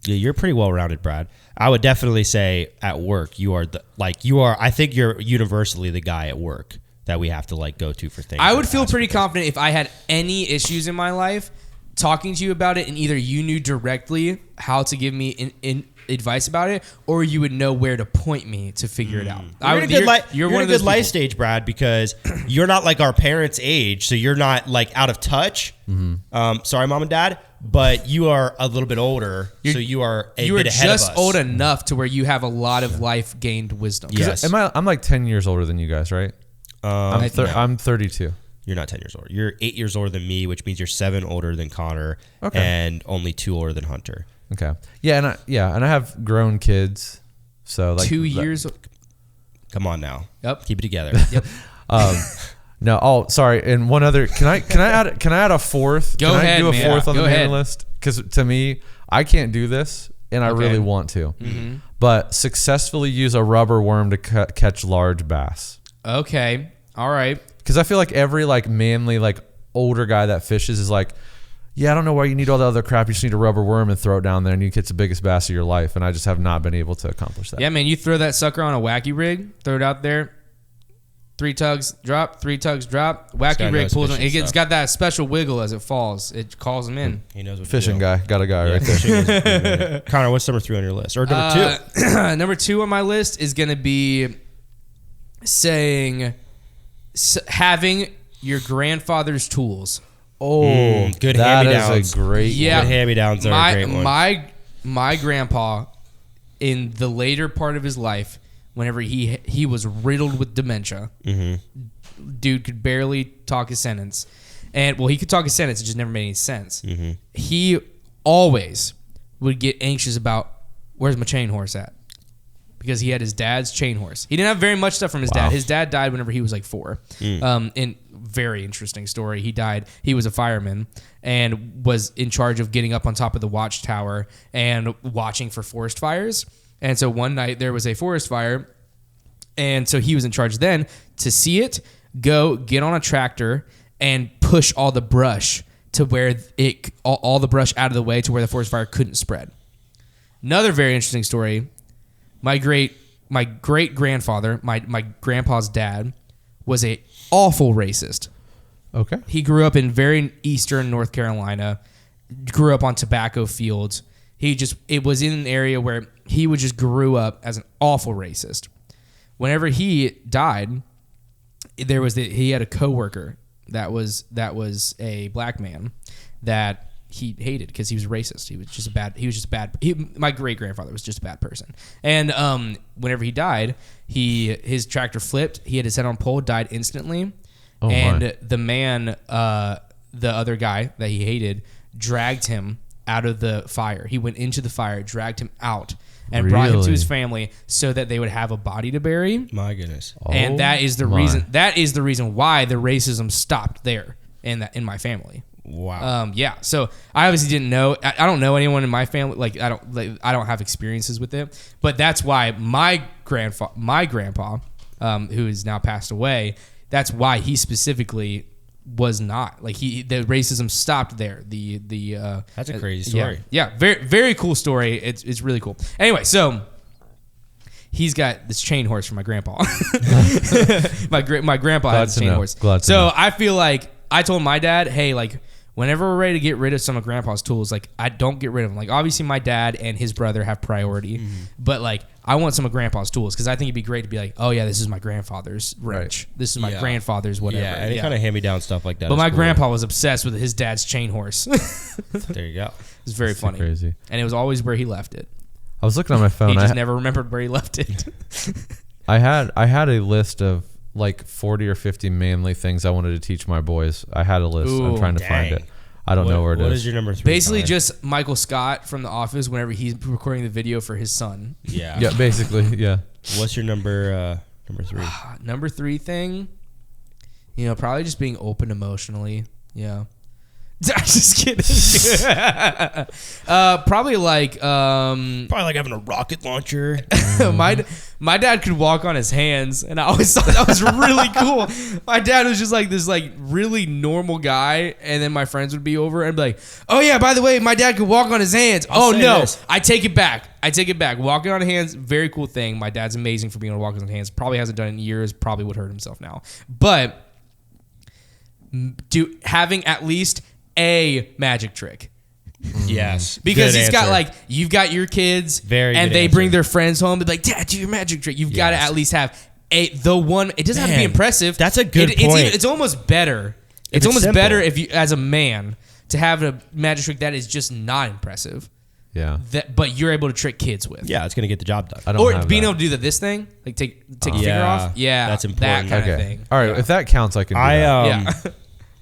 Yeah, you're pretty well rounded, Brad. I would definitely say at work, I think you're universally the guy at work that we have to like go to for things. I would feel pretty confident if I had any issues in my life talking to you about it, and either you knew directly how to give me in advice about it, or you would know where to point me to figure it out. You're in a good life stage, Brad, because you're not like our parents' age, so you're not like out of touch. Sorry, mom and dad, but you are a little bit older, so you are a bit ahead of us. You are just old enough to where you have a lot of life gained wisdom. Yes, I'm like 10 years older than you guys, right? I'm 32. You're not 10 years older. You're 8 years older than me, which means you're 7 older than Connor, and only 2 older than Hunter. Okay. Yeah, and I have grown kids. So like 2 years. Come on now. Yep. Keep it together. Yep. No. Oh, sorry. And one other. Can I add a fourth? Go ahead. Can I do a fourth on the mailing mailing list? Because to me, I can't do this, and I really want to. Mm-hmm. But successfully use a rubber worm to catch large bass. Okay. All right. Because I feel like every like manly like older guy that fishes is like, yeah, I don't know why you need all the other crap. You just need a rubber worm and throw it down there, and you catch the biggest bass of your life. And I just have not been able to accomplish that. Yeah, man. You throw that sucker on a wacky rig, throw it out there. 3 tugs, drop. 3 tugs, drop. Wacky rig pulls him. It's got that special wiggle as it falls. It calls him in. He knows what fishing guy. Got a guy right there. Connor, what's number 3 on your list? Or number 2? Number 2 on my list is going to be having your grandfather's tools. Oh, good hand-me-downs. That is a great Good hand-me-downs are a great one. My grandpa, in the later part of his life, whenever he was riddled with dementia, dude could barely talk a sentence. And, well, he could talk a sentence, it just never made any sense. He always would get anxious about, where's my chain horse at? Because he had his dad's chain horse. He didn't have very much stuff from his dad. His dad died whenever he was like 4. And very interesting story. He died. He was a fireman and was in charge of getting up on top of the watchtower and watching for forest fires. And so one night there was a forest fire, and so he was in charge then to see it, go get on a tractor and push all the brush to where all the brush out of the way to where the forest fire couldn't spread. Another very interesting story. My great grandfather, my grandpa's dad, was a awful racist. Okay. He grew up in very eastern North Carolina, grew up on tobacco fields. It was in an area where he just grew up as an awful racist. Whenever he died, he had a coworker that was a black man that he hated because he was racist. He was just bad. My great grandfather was just a bad person. And whenever he died, his tractor flipped. He had his head on a pole, died instantly. Oh, and my. the man, the other guy that he hated, dragged him out of the fire. He went into the fire, dragged him out, and brought him to his family so that they would have a body to bury. My goodness. And that is the reason. That is the reason why the racism stopped there in my family. Wow. Yeah. So I obviously didn't know. I don't know anyone in my family. I don't have experiences with it. But that's why my grandpa, who is now passed away, that's why he specifically was not the racism stopped there. That's a crazy story. Yeah. Very, very cool story. It's really cool. Anyway, so he's got this chain horse for my grandpa. my grandpa has a chain horse. So I feel like I told my dad, hey, like, whenever we're ready to get rid of some of grandpa's tools, like, I don't get rid of them. Like, obviously my dad and his brother have priority, but like, I want some of grandpa's tools because I think it'd be great to be like, oh yeah, this is my grandfather's wrench. This is my grandfather's whatever. Yeah, any kind of hand-me-down stuff like that. But my grandpa was obsessed with his dad's chain horse. There you go. It's very funny. Crazy. And it was always where he left it. I was looking on my phone. He just never remembered where he left it. I had a list of like 40 or 50 manly things I wanted to teach my boys. I had a list. I'm trying to find it. I don't know where it is. What is your number 3? Basically, just Michael Scott from The Office whenever he's recording the video for his son. Yeah. Yeah, basically, yeah. What's your number 3? Number 3 thing, probably just being open emotionally. Yeah. I'm just kidding. Probably like having a rocket launcher. my dad could walk on his hands, and I always thought that was really cool. My dad was just like this like really normal guy, and then my friends would be over and be like, "Oh yeah, by the way, my dad could walk on his hands." I take it back. Walking on hands, very cool thing. My dad's amazing for being able to walk on his hands. Probably hasn't done it in years. Probably would hurt himself now, but having at least a magic trick. Yes. Because you've got your kids and they bring their friends home and be like, Dad, do your magic trick. You've got to at least have the one. It doesn't have to be impressive. That's a good point. It's almost better. It's almost better if you, as a man, to have a magic trick that is just not impressive. Yeah. But you're able to trick kids with. Yeah, it's going to get the job done. Being able to do this thing, like take your finger off. Yeah. That's important. That kind of thing. All right. If that counts, I can do that.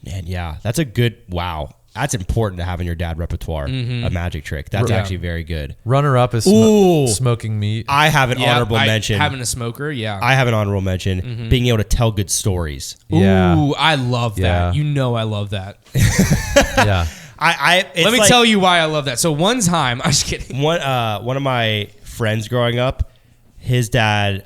Man, yeah, that's a good, wow. That's important to have in your dad repertoire, a magic trick. That's actually very good. Runner up is smoking meat. I have an honorable mention. Having a smoker, yeah. I have an honorable mention. Being able to tell good stories. Yeah. Ooh, I love that. I love that. Yeah. Let me tell you why I love that. So one time, I'm just kidding. One of my friends growing up, his dad,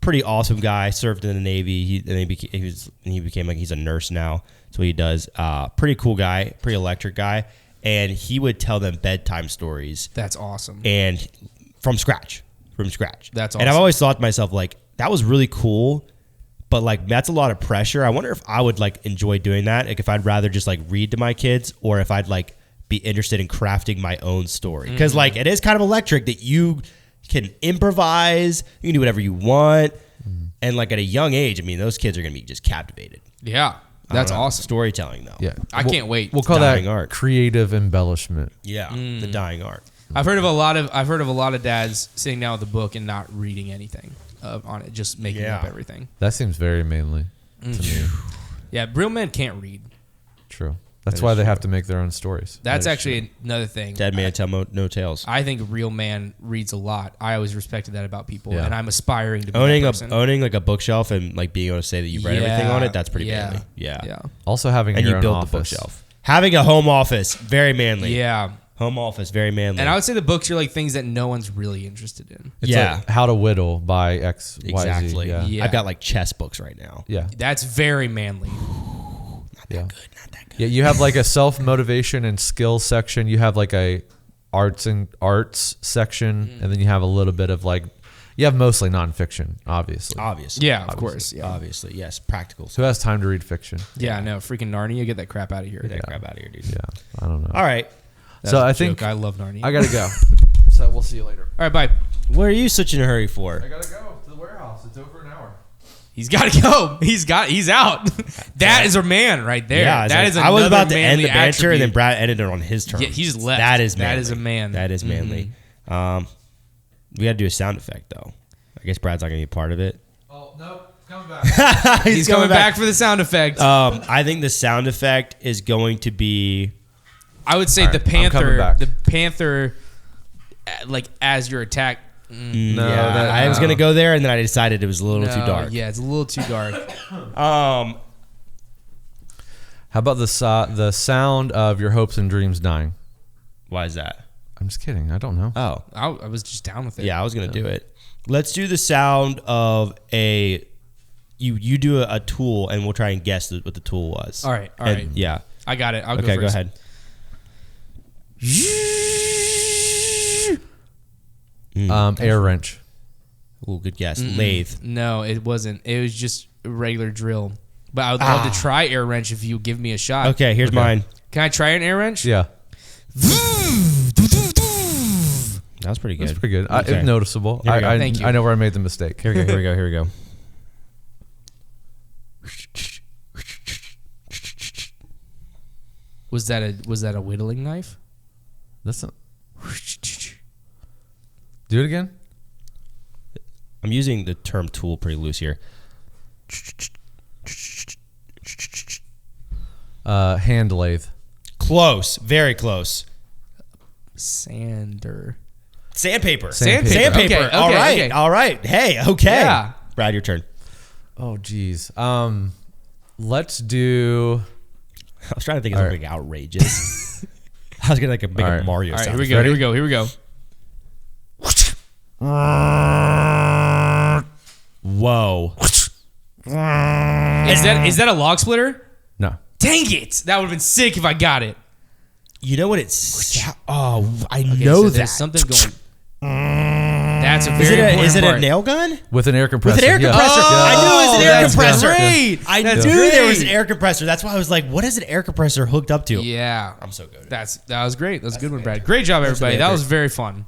pretty awesome guy, served in the Navy. He became like, he's a nurse now. That's what he does. Pretty cool guy, pretty electric guy. And he would tell them bedtime stories. That's awesome. And from scratch. That's awesome. And I've always thought to myself, like, that was really cool, but like, that's a lot of pressure. I wonder if I would like enjoy doing that. Like if I'd rather just like read to my kids, or if I'd like be interested in crafting my own story. Because like, it is kind of electric that you can improvise, you can do whatever you want. And like at a young age, I mean, those kids are going to be just captivated. Yeah. That's awesome. Storytelling, though. Yeah. I can't wait. We'll call that art. Creative embellishment. Yeah. The dying art. I've heard of a lot of dads sitting down with a book and not reading anything on it, just making up everything. That seems very manly to me. Yeah. Real men can't read. True. That's why they have to make their own stories. That's actually another thing. Dead man tell no tales. I think a real man reads a lot. I always respected that about people, and I'm aspiring to be owning that person. Owning like a bookshelf and like being able to say that you've read everything on it. That's pretty manly. Yeah. Also having your own office. The bookshelf. Having a home office, very manly. Yeah. Home office, very manly. And I would say the books are like things that no one's really interested in. It's like How to Whittle by X, Y, Z. Exactly. Yeah. I've got like chess books right now. Yeah. That's very manly. Not that good. Yeah, you have like a self-motivation and skill section. You have like a arts section, and then you have a little bit of like, you have mostly nonfiction, obviously. Yeah, of course. Yeah. Obviously, yes. Practical. Who has time to read fiction? Yeah, no, freaking Narnia, get that crap out of here. Get that crap out of here, dude. Yeah, I don't know. All right. So I think I love Narnia. I gotta go. So we'll see you later. All right, bye. What are you such in a hurry for? I gotta go to the warehouse. It's over an hour. He's got to go. He's out. That is a man right there. Yeah, that is I was about to end the banter, attribute. and then Brad ended it on his terms. Yeah, he just left. That is manly. That is a man. That is manly. We got to do a sound effect though. I guess Brad's not gonna be a part of it. Oh nope, coming back. He's coming back for the sound effect. I think the sound effect is going to be. I would say the panther. The panther, like as your attack. No, Yeah, I was gonna go there, and then I decided it was a little too dark. Yeah, it's a little too dark. How about the sound of your hopes and dreams dying? Why is that? I'm just kidding. I don't know. Oh, I was just down with it. yeah, I was gonna do it. Let's do the sound of a. You do a tool, and we'll try and guess what the tool was. All right. All right. Yeah. I got it. I'll Okay, go go first. ahead. Air wrench. Ooh, good guess. Lathe. No, it wasn't. It was just a regular drill. But I would love to try air wrench if you give me a shot. Okay, here's mine. Can I try an air wrench? Yeah. That was pretty good. That's pretty good. Okay. It's noticeable. Here we go. Thank you. I know where I made the mistake. Here we go. Here we go. Here we go. Was that a whittling knife? That's not. Do it again. I'm using the term tool pretty loose here. Hand lathe. Close. Very close. Sandpaper. Sandpaper. Sandpaper. Okay, All right. okay. All right. Hey, okay. Yeah. Brad, your turn. Oh, geez. Let's do. I was trying to think of something outrageous. I was going to make a Mario All right, sound. here we go. Here we go. Whoa. Is that a log splitter? No. Dang it! That would have been sick if I got it. You know what it's... Oh, I Okay, know so that. there's something going. That's a very important Is it part. a nail gun? With an air compressor. With an air yeah. compressor. I knew it was an air that's compressor. great. I That's knew there great. was an air compressor. That's why I was like, what is an air compressor hooked up to? Yeah, I'm so good. that was great. That's a good one, Brad. Great job, everybody. That was very fun.